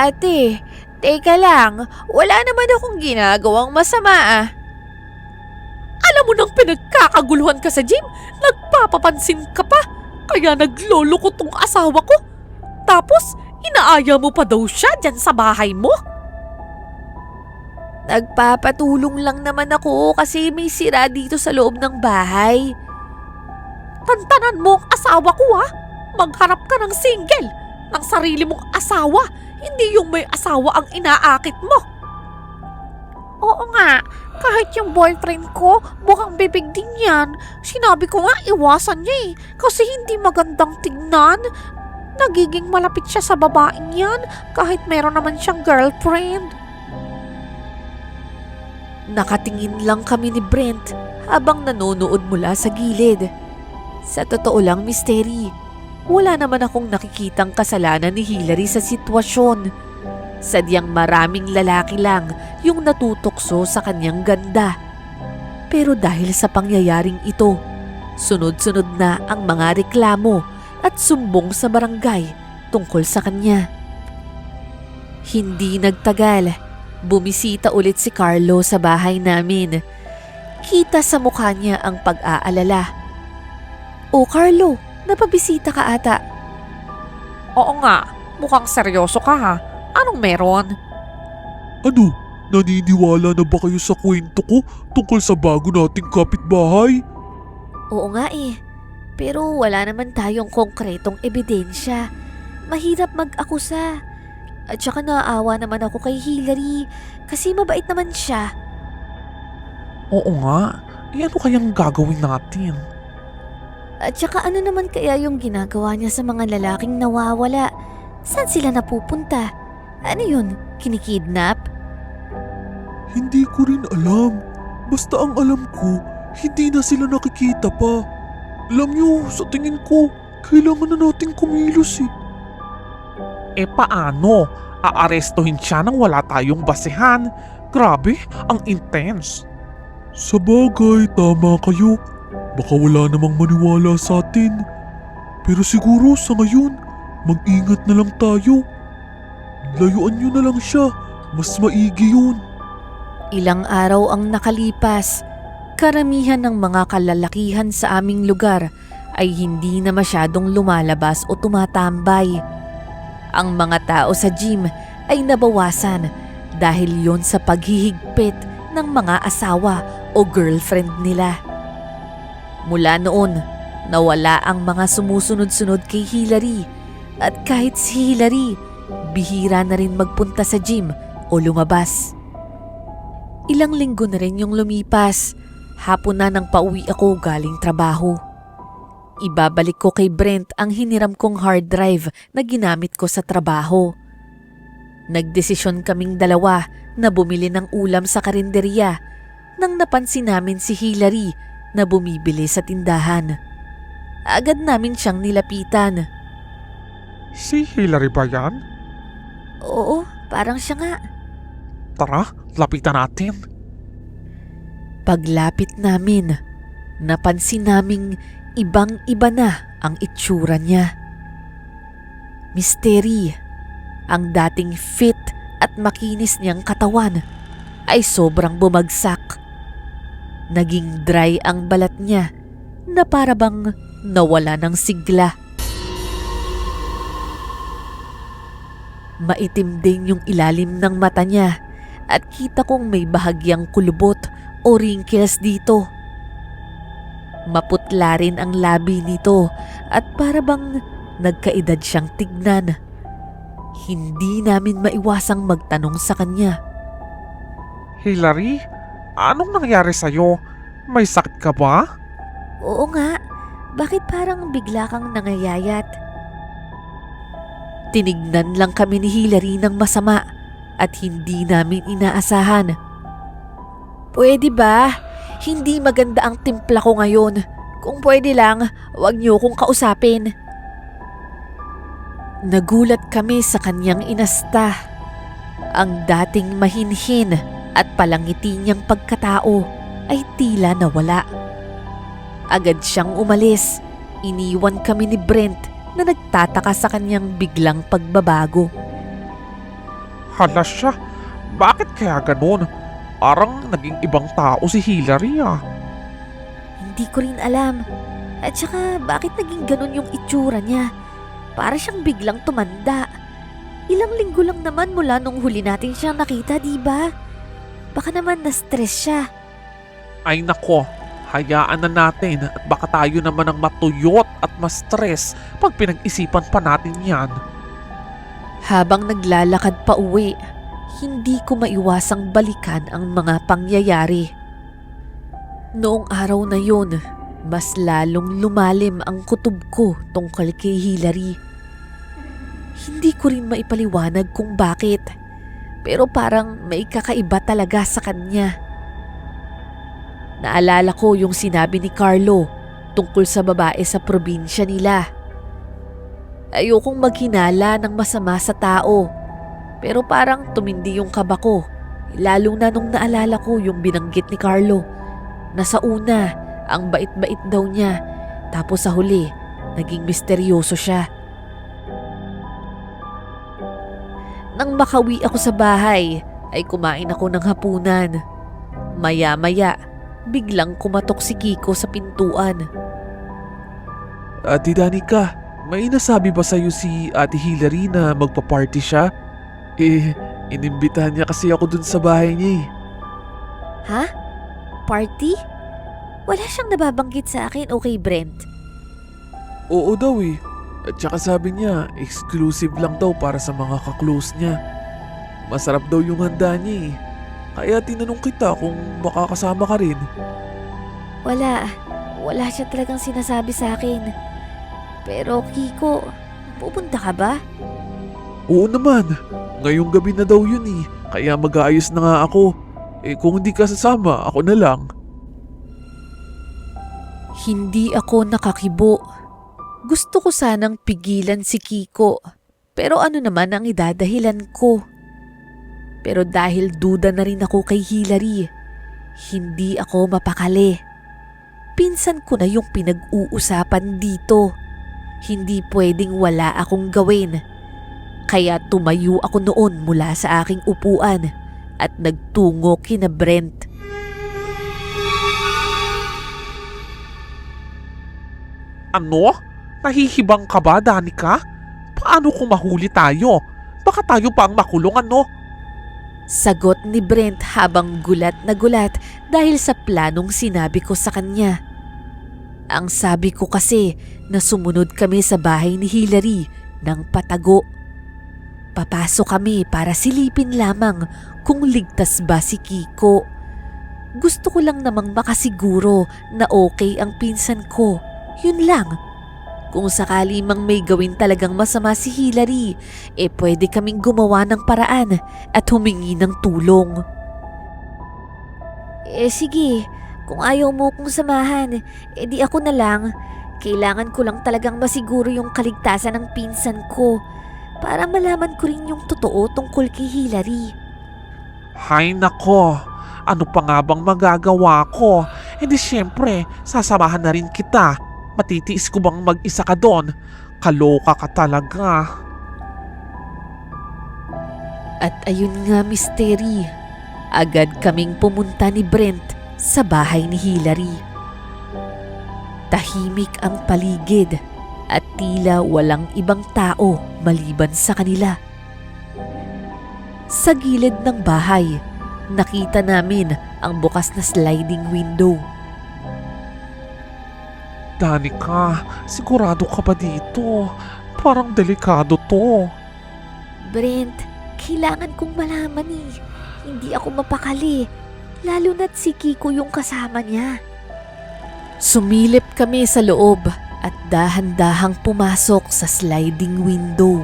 Ate, teka lang, wala naman akong ginagawang masama ah. Alam mo nang pinagkakaguluhan ka sa gym, nagpapapansin ka pa, kaya nagloloko tong asawa ko. Tapos, inaaya mo pa daw siya dyan sa bahay mo? Nagpapatulong lang naman ako kasi may sira dito sa loob ng bahay. Tantanan mo ang asawa ko, ha? Magharap ka ng single, ng sarili mong asawa, hindi yung may asawa ang inaakit mo. Oo nga, kahit yung boyfriend ko, mukhang bibig din yan. Sinabi ko nga iwasan niya kasi hindi magandang tignan. Nagiging malapit siya sa babaeng yan kahit meron naman siyang girlfriend. Nakatingin lang kami ni Brent habang nanonood mula sa gilid. Sa totoo lang, misteri, wala naman akong nakikitang kasalanan ni Hillary sa sitwasyon. Sadyang maraming lalaki lang yung natutokso sa kanyang ganda. Pero dahil sa pangyayaring ito, sunod-sunod na ang mga reklamo at sumbong sa barangay tungkol sa kanya. Hindi nagtagal, bumisita ulit si Carlo sa bahay namin. Kita sa mukha niya ang pag-aalala. "Oh Carlo, napabisita ka ata." Oo nga, mukhang seryoso ka, ha? Anong meron? Ano? Naniniwala na ba kayo sa kwento ko tungkol sa bago nating kapitbahay? Oo nga pero wala naman tayong konkretong ebidensya. Mahirap mag-akusa. At saka naaawa naman ako kay Hillary kasi mabait naman siya. Oo nga. Ano kayang gagawin natin? At saka ano naman kaya yung ginagawa niya sa mga lalaking nawawala? Saan sila napupunta? Ano yun? Kinikidnap? Hindi ko rin alam. Basta ang alam ko, hindi na sila nakikita pa. Alam nyo, sa tingin ko, kailangan na nating kumilos . Paano? Aarestuhin siya nang wala tayong basehan. Grabe, ang intense. Sa bagay, tama kayo. Baka wala namang maniwala sa atin. Pero siguro sa ngayon, mag-ingat na lang tayo. Layuan nyo na lang siya. Mas maigi yun. Ilang araw ang nakalipas. Karamihan ng mga kalalakihan sa aming lugar ay hindi na masyadong lumalabas o tumatambay. Ang mga tao sa gym ay nabawasan dahil yon sa paghihigpit ng mga asawa o girlfriend nila. Mula noon, nawala ang mga sumusunod-sunod kay Hillary at kahit si Hillary, bihira na rin magpunta sa gym o lumabas. Ilang linggo na rin yung lumipas. Hapon na nang pauwi ako galing trabaho. Ibabalik ko kay Brent ang hiniram kong hard drive na ginamit ko sa trabaho. Nagdesisyon kaming dalawa na bumili ng ulam sa karinderya nang napansin namin si Hillary na bumibili sa tindahan. Agad namin siyang nilapitan. Si Hillary ba yan? Oo, parang siya nga. Tara, lapitan natin. Paglapit namin, napansin naming ibang-iba na ang itsura niya. Misteri, ang dating fit at makinis niyang katawan ay sobrang bumagsak. Naging dry ang balat niya na para bang nawala ng sigla. Maitim din yung ilalim ng mata niya at kita kong may bahagyang kulubot o wrinkles dito. Maputla rin ang labi nito at para bang nagkaedad siyang tignan. Hindi namin maiwasang magtanong sa kanya. Hillary, anong nangyari sa'yo? May sakit ka ba? Oo nga, bakit parang bigla kang nangayayat? Tinignan lang kami ni Hillary ng masama at hindi namin inaasahan. Pwede ba? Hindi maganda ang timpla ko ngayon. Kung pwede lang, huwag niyo kong kausapin. Nagulat kami sa kanyang inasta. Ang dating mahinhin at palangiti niyang pagkatao ay tila nawala. Agad siyang umalis. Iniwan kami ni Brent na nagtataka sa kanyang biglang pagbabago. Hala siya, bakit kaya ganun? Parang naging ibang tao si Hillary ah. Hindi ko rin alam. At saka bakit naging ganun yung itsura niya? Para siyang biglang tumanda. Ilang linggo lang naman mula nung huli natin siyang nakita, di ba? Baka naman na-stress siya. Ay nako, hayaan na natin at baka tayo naman ang matuyot at ma-stress pag pinag-isipan pa natin yan. Habang naglalakad pa uwi, hindi ko maiwasang balikan ang mga pangyayari. Noong araw na yun, mas lalong lumalim ang kutob ko tungkol kay Hillary. Hindi ko rin maipaliwanag kung bakit, pero parang may kakaiba talaga sa kanya. Naalala ko yung sinabi ni Carlo tungkol sa babae sa probinsya nila. Ayokong maghinala ng masama sa tao, pero parang tumindi yung kaba ko, lalo na nung naalala ko yung binanggit ni Carlo na sa una, ang bait-bait daw niya, tapos sa huli, naging misteryoso siya. Nang makawi ako sa bahay, ay kumain ako ng hapunan. Maya-maya, biglang kumatok si Kiko sa pintuan. Ate Danica, may nasabi ba sa'yo si Ate Hillary na magpa-party siya? Inimbitahan niya kasi ako dun sa bahay niya eh. Ha? Party? Wala siyang nababanggit sa akin, okay Brent? Oo daw eh. At saka sabi niya, exclusive lang daw para sa mga ka-close niya. Masarap daw yung handa niya eh. Kaya tinanong kita kung makakasama ka rin. Wala siya talagang sinasabi sa akin. Pero Kiko, pupunta ka ba? Oo naman, ngayong gabi na daw yun eh. Kaya mag-aayos na nga ako. Kung hindi ka sasama, ako na lang. Hindi ako nakakibo. Gusto ko sanang pigilan si Kiko. Pero ano naman ang idadahilan ko? Pero dahil duda na rin ako kay Hillary, hindi ako mapakali. Pinsan ko na yung pinag-uusapan dito. Hindi pwedeng wala akong gawin. Kaya tumayo ako noon mula sa aking upuan at nagtungo kina Brent. Ano? Nahihibang ka ba, Danica? Paano kung mahuli tayo? Baka tayo pa ang makulong, ano? Sagot ni Brent habang gulat na gulat dahil sa planong sinabi ko sa kanya. Ang sabi ko kasi na sumunod kami sa bahay ni Hillary ng patago. Papasok kami para silipin lamang kung ligtas ba si Kiko. Gusto ko lang namang makasiguro na okay ang pinsan ko. Yun lang. Kung sakali mang may gawin talagang masama si Hillary, pwede kaming gumawa ng paraan at humingi ng tulong. Sige, kung ayaw mo kong samahan, di ako na lang. Kailangan ko lang talagang masiguro yung kaligtasan ng pinsan ko para malaman ko rin yung totoo tungkol kay Hillary. Hay nako, ano pa nga bang magagawa ko? Hindi syempre, sasamahan na rin kita. Matitiis ko bang mag-isa ka doon? Kaloka ka talaga. At ayun nga, Misteri. Agad kaming pumunta ni Brent sa bahay ni Hillary. Tahimik ang paligid at tila walang ibang tao maliban sa kanila. Sa gilid ng bahay, nakita namin ang bukas na sliding window. Danica, sigurado ka ba dito? Parang delikado to. Brent, kailangan kong malaman eh. Hindi ako mapakali. Lalo na't si Kiko yung kasama niya. Sumilip kami sa loob at dahan-dahang pumasok sa sliding window.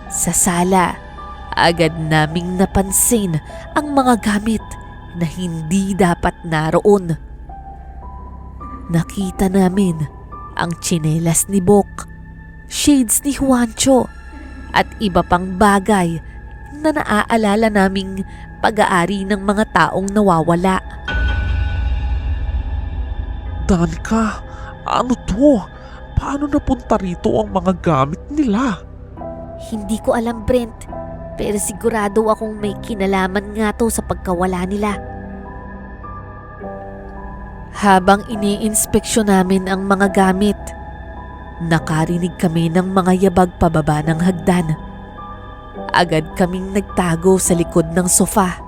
Sa sala, agad naming napansin ang mga gamit na hindi dapat naroon. Nakita namin ang tsinelas ni Bok, shades ni Juancho at iba pang bagay na naaalala naming pag-aari ng mga taong nawawala. Danica, ano to? Paano napunta rito ang mga gamit nila? Hindi ko alam, Brent. Pero sigurado akong may kinalaman nga to sa pagkawala nila. Habang iniinspeksyon namin ang mga gamit, nakarinig kami ng mga yabag pababa ng hagdan. Agad kaming nagtago sa likod ng sofa.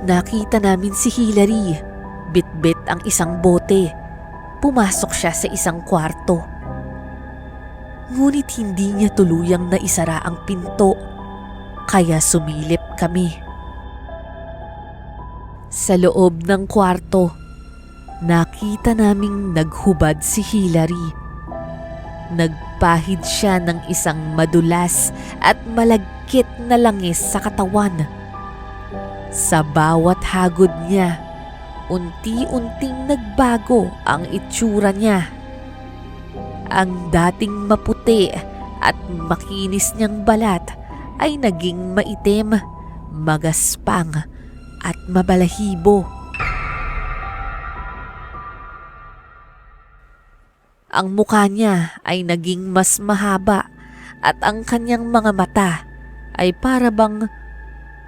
Nakita namin si Hillary, bit-bit ang isang bote. Pumasok siya sa isang kwarto. Ngunit hindi niya tuluyang naisara ang pinto, kaya sumilip kami. Sa loob ng kwarto, nakita naming naghubad si Hillary. Nagpahid siya ng isang madulas at malagkit na langis sa katawan. Sa bawat hagod niya, unti-unting nagbago ang itsura niya. Ang dating maputi at makinis niyang balat ay naging maitim, magaspang at mabalahibo. Ang mukha niya ay naging mas mahaba at ang kanyang mga mata ay para bang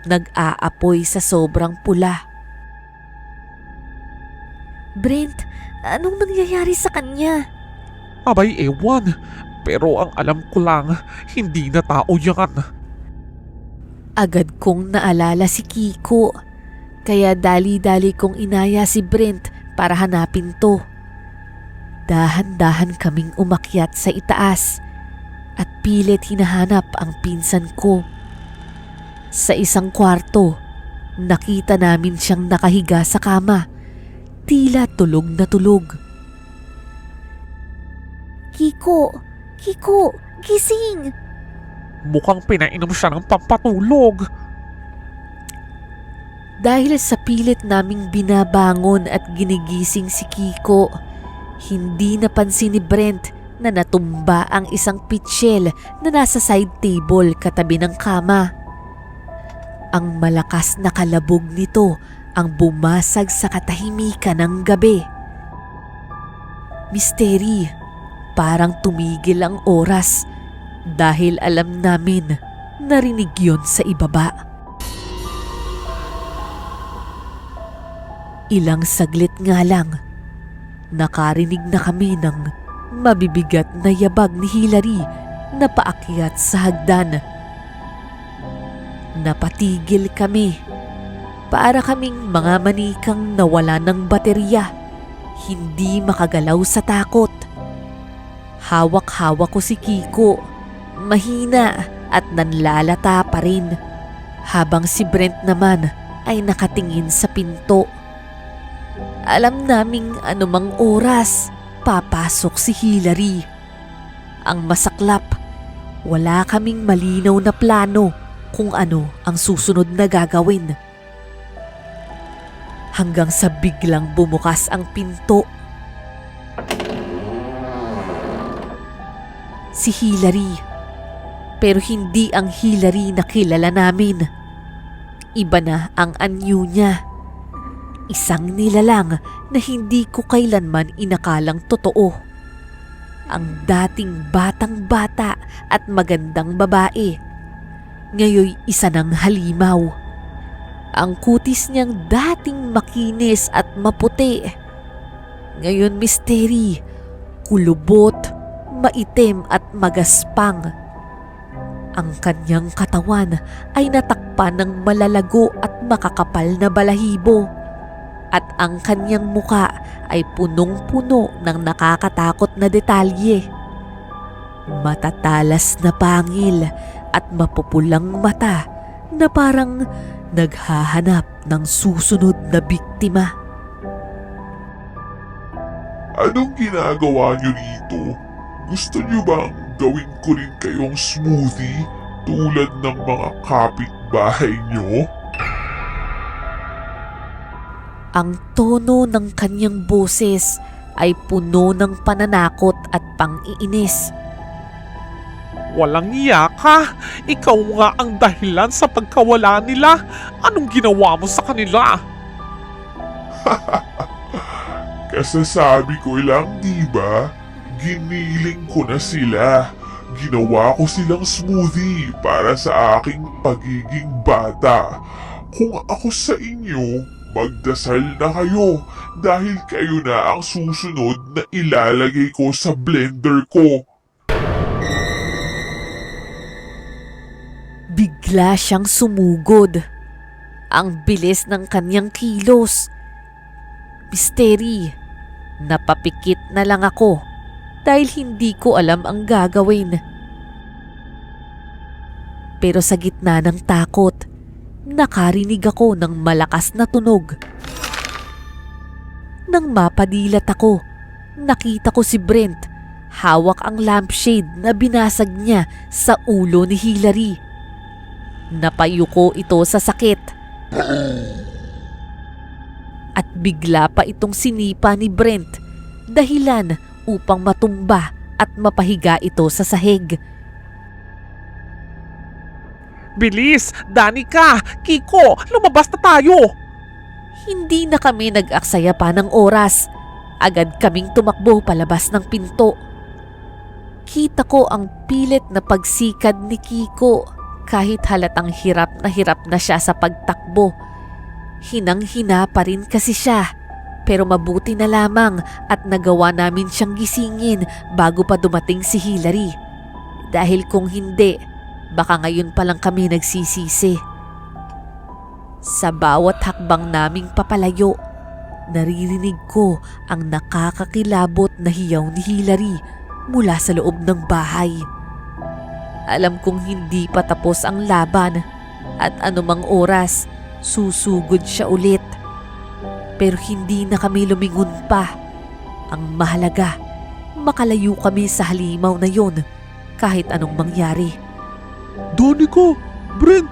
nag-aapoy sa sobrang pula. Brent, anong nangyayari sa kanya? Abay ewan, pero ang alam ko lang, hindi na tao yan. Agad kong naalala si Kiko, kaya dali-dali kong inaya si Brent para hanapin to. Dahan-dahan kaming umakyat sa itaas at pilit hinahanap ang pinsan ko. Sa isang kwarto, nakita namin siyang nakahiga sa kama, tila tulog na tulog. Kiko, gising! Mukhang pinainom siya ng pampatulog. Dahil sa pilit naming binabangon at ginigising si Kiko, hindi napansin ni Brent na natumba ang isang pitsyel na nasa side table katabi ng kama. Ang malakas na kalabog nito ang bumasag sa katahimikan ng gabi. Misteri, parang tumigil ang oras dahil alam namin narinig yon sa ibaba. Ilang saglit nga lang, nakarinig na kami ng mabibigat na yabag ni Hilary na paakyat sa hagdan. Napatigil kami. Para kaming mga manikang nawala ng baterya, hindi makagalaw sa takot. Hawak-hawak ko si Kiko, mahina at nanlalata pa rin, habang si Brent naman ay nakatingin sa pinto. Alam naming anumang oras, papasok si Hilary. Ang masaklap, wala kaming malinaw na plano kung ano ang susunod na gagawin. Hanggang sa biglang bumukas ang pinto. Si Hilary. Pero hindi ang Hilary na kilala namin. Iba na ang anyo niya. Isang nilalang na hindi ko kailanman inakalang totoo. Ang dating batang-bata at magandang babae. Ngayoy isa ng halimaw. Ang kutis niyang dating makinis at maputi. Ngayon misteri, kulubot, maitim at magaspang. Ang kanyang katawan ay natakpan ng malalago at makakapal na balahibo. At ang kanyang muka ay punong-puno ng nakakatakot na detalye. Matatalas na pangil at mapupulang mata na parang naghahanap ng susunod na biktima. Anong ginagawa niyo rito? Gusto niyo bang gawin ko rin kayong smoothie tulad ng mga kapitbahay niyo? Ang tono ng kanyang boses ay puno ng pananakot at pang-iinis. Walang iya ka! Ikaw nga ang dahilan sa pagkawala nila! Anong ginawa mo sa kanila? Kasasabi ko lang, di ba? Giniling ko na sila. Ginawa ko silang smoothie para sa aking pagiging bata. Kung ako sa inyo, magdasal na kayo dahil kayo na ang susunod na ilalagay ko sa blender ko. Bigla siyang sumugod. Ang bilis ng kanyang kilos. Misteri, napapikit na lang ako dahil hindi ko alam ang gagawin. Pero sa gitna ng takot, nakarinig ako ng malakas na tunog. Nang mapadilat ako, nakita ko si Brent. Hawak ang lampshade na binasag niya sa ulo ni Hilary. Napayuko ito sa sakit. At bigla pa itong sinipa ni Brent, dahilan upang matumba at mapahiga ito sa sahig. Bilis! Danica! Kiko! Lumabas na tayo! Hindi na kami nag-aksaya pa ng oras. Agad kaming tumakbo palabas ng pinto. Kita ko ang pilit na pagsikad ni Kiko kahit halatang hirap na siya sa pagtakbo. Hinang-hina pa rin kasi siya, pero mabuti na lamang at nagawa namin siyang gisingin bago pa dumating si Hilary. Dahil kung hindi, baka ngayon pa lang kami nagsisisi. Sa bawat hakbang naming papalayo, naririnig ko ang nakakakilabot na hiyaw ni Hilary mula sa loob ng bahay. Alam kong hindi pa tapos ang laban at anumang oras, susugod siya ulit. Pero hindi na kami lumingon pa. Ang mahalaga, makalayo kami sa halimaw na yon kahit anong mangyari. Danica! Brent!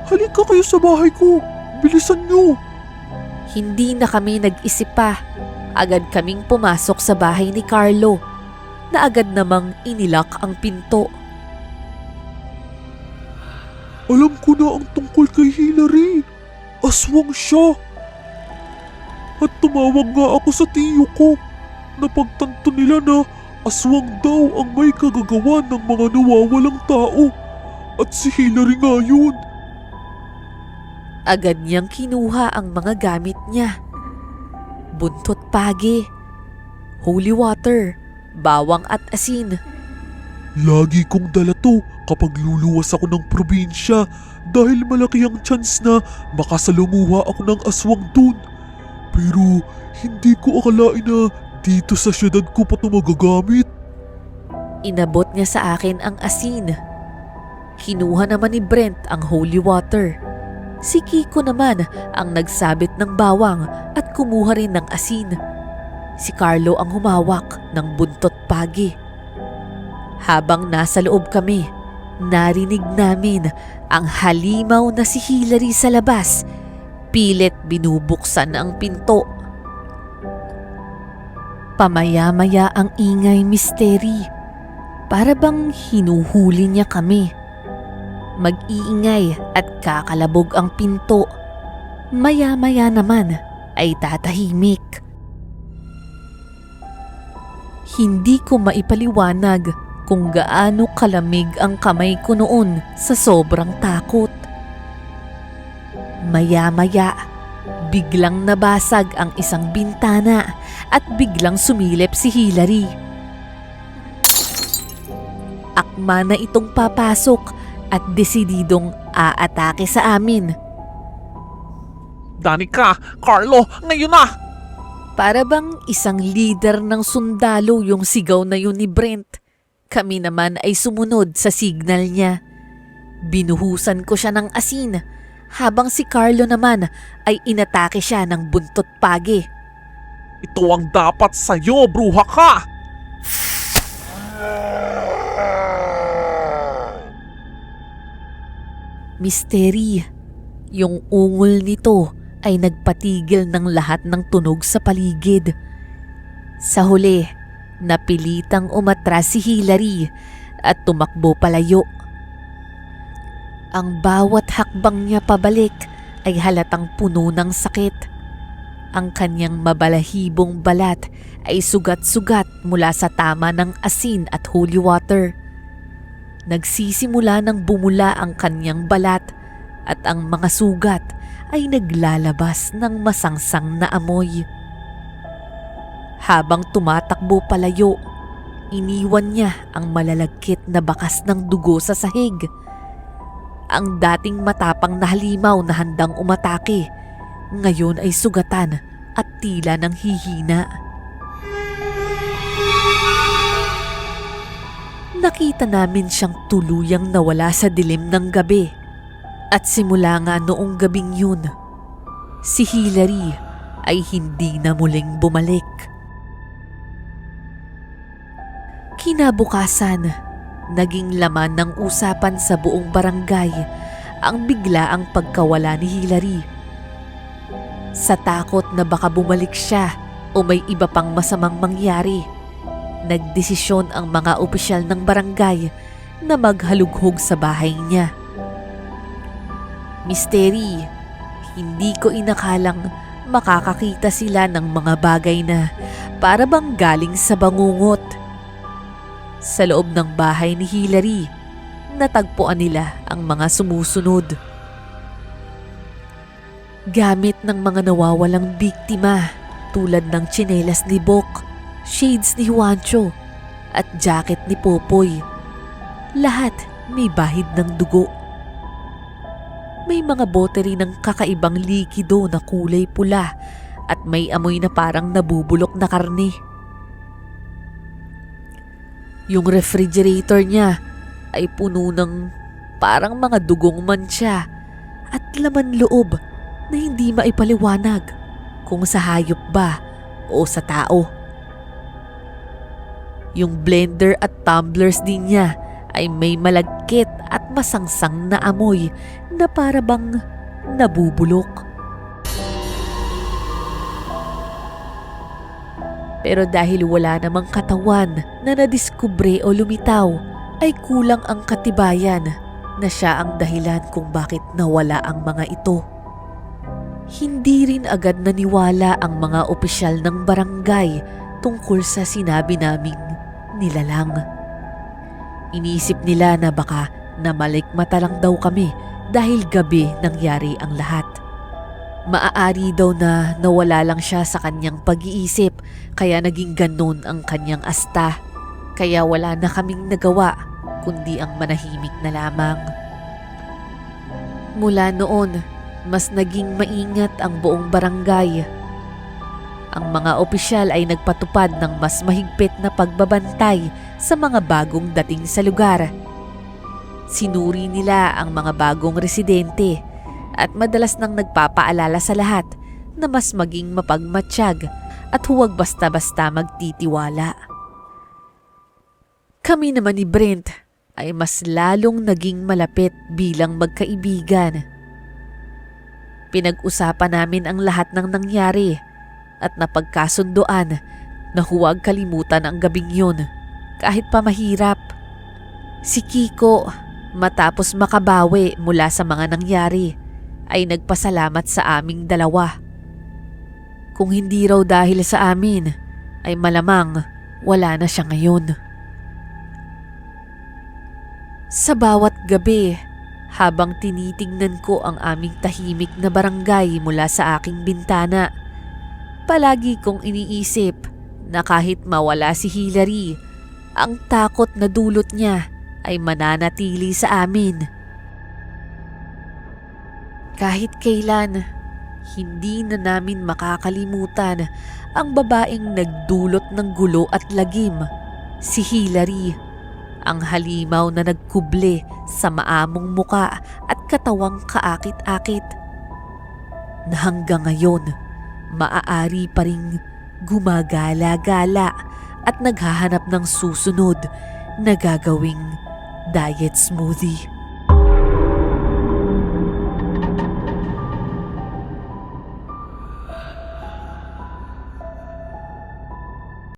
Halika kayo sa bahay ko! Bilisan niyo! Hindi na kami nag-isip pa. Agad kaming pumasok sa bahay ni Carlo na agad namang inilak ang pinto. Alam ko na ang tungkol kay Hilary. Aswang siya. At tumawag nga ako sa tiyo ko. Napagtanto nila na aswang daw ang may kagagawan ng mga nawawalang tao. At si Hilary nga yun. Agad niyang kinuha ang mga gamit niya. buntot pagi, holy water, bawang at asin. Lagi kong dala to kapag luluwas ako ng probinsya dahil malaki ang chance na makasalumuha ako ng aswang dun. Pero hindi ko akalain na dito sa syudad ko pa ito magagamit. Inabot niya sa akin ang asin. Kinuha naman ni Brent ang holy water. Si Kiko naman ang nagsabit ng bawang at kumuha rin ng asin. Si Carlo ang humawak ng buntot pagi. Habang nasa loob kami, narinig namin ang halimaw na si Hillary sa labas. Pilit binubuksan ang pinto. Pamaya-maya ang ingay misteri. Para bang hinuhuli niya kami. Mag-iingay at kakalabog ang pinto. Maya-maya naman ay tatahimik. Hindi ko maipaliwanag kung gaano kalamig ang kamay ko noon sa sobrang takot. Maya-maya, biglang nabasag ang isang bintana at biglang sumilip si Hillary. Akma na itong papasok at desididong aatake sa amin. Danica, Carlo, ngayon na! Para bang isang leader ng sundalo yung sigaw na yun ni Brent. Kami naman ay sumunod sa signal niya. Binuhusan ko siya ng asin, habang si Carlo naman ay inatake siya ng buntot pagi. Ito ang dapat sa'yo, bruha ka! Misteri, yung ungol nito ay nagpatigil ng lahat ng tunog sa paligid. Sa huli, napilitang umatras si Hillary at tumakbo palayo. Ang bawat hakbang niya pabalik ay halatang puno ng sakit. Ang kanyang mabalahibong balat ay sugat-sugat mula sa tama ng asin at holy water. Nagsisimula ng bumula ang kanyang balat at ang mga sugat ay naglalabas ng masangsang na amoy. Habang tumatakbo palayo, iniwan niya ang malalagkit na bakas ng dugo sa sahig. Ang dating matapang na halimaw na handang umatake, ngayon ay sugatan at tila ng hihina. Nakita namin siyang tuluyang nawala sa dilim ng gabi. At simula nga noong gabing yun, si Hillary ay hindi na muling bumalik. Kinabukasan, naging laman ng usapan sa buong barangay ang biglaang pagkawala ni Hillary. Sa takot na baka bumalik siya o may iba pang masamang mangyari, nagdesisyon ang mga opisyal ng barangay na maghalughog sa bahay niya. Misteri, hindi ko inakalang makakakita sila ng mga bagay na para bang galing sa bangungot. Sa loob ng bahay ni Hillary, natagpuan nila ang mga sumusunod. Gamit ng mga nawawalang biktima tulad ng tsinelas ni Bok, shades ni Juancho at jacket ni Popoy. Lahat may bahid ng dugo. May mga bote rin ng kakaibang likido na kulay pula at may amoy na parang nabubulok na karne. Yung refrigerator niya ay puno ng parang mga dugong mantsa at laman loob na hindi maipaliwanag kung sa hayop ba o sa tao. Yung blender at tumblers din niya ay may malagkit at masangsang na amoy na para bang nabubulok. Pero dahil wala namang katawan na nadiskubre o lumitaw, ay kulang ang katibayan na siya ang dahilan kung bakit nawala ang mga ito. Hindi rin agad naniwala ang mga opisyal ng barangay tungkol sa sinabi naming nilalang. Inisip nila na baka namalikmata lang daw kami dahil gabi nangyari ang lahat. Maaari daw na nawala lang siya sa kanyang pag-iisip kaya naging ganun ang kanyang asta. Kaya wala na kaming nagawa kundi ang manahimik na lamang. Mula noon, mas naging maingat ang buong barangay. Ang mga opisyal ay nagpatupad ng mas mahigpit na pagbabantay sa mga bagong dating sa lugar. Sinuri nila ang mga bagong residente at madalas nang nagpapaalala sa lahat na mas maging mapagmatsyag at huwag basta-basta magtitiwala. Kami naman ni Brent ay mas lalong naging malapit bilang magkaibigan. Pinag-usapan namin ang lahat ng nangyari at napagkasundoan na huwag kalimutan ang gabing yun kahit pa mahirap. Si Kiko, matapos makabawi mula sa mga nangyari, ay nagpasalamat sa aming dalawa. Kung hindi raw dahil sa amin, ay malamang wala na siya ngayon. Sa bawat gabi, habang tinitingnan ko ang aming tahimik na barangay mula sa aking bintana, palagi kong iniisip na kahit mawala si Hillary, ang takot na dulot niya ay mananatili sa amin. Kahit kailan, hindi na namin makakalimutan ang babaeng nagdulot ng gulo at lagim, si Hillary, ang halimaw na nagkuble sa maamong muka at katawang kaakit-akit, na hanggang ngayon maaari pa ring gumagala-gala at naghahanap ng susunod na gagawing diet smoothie.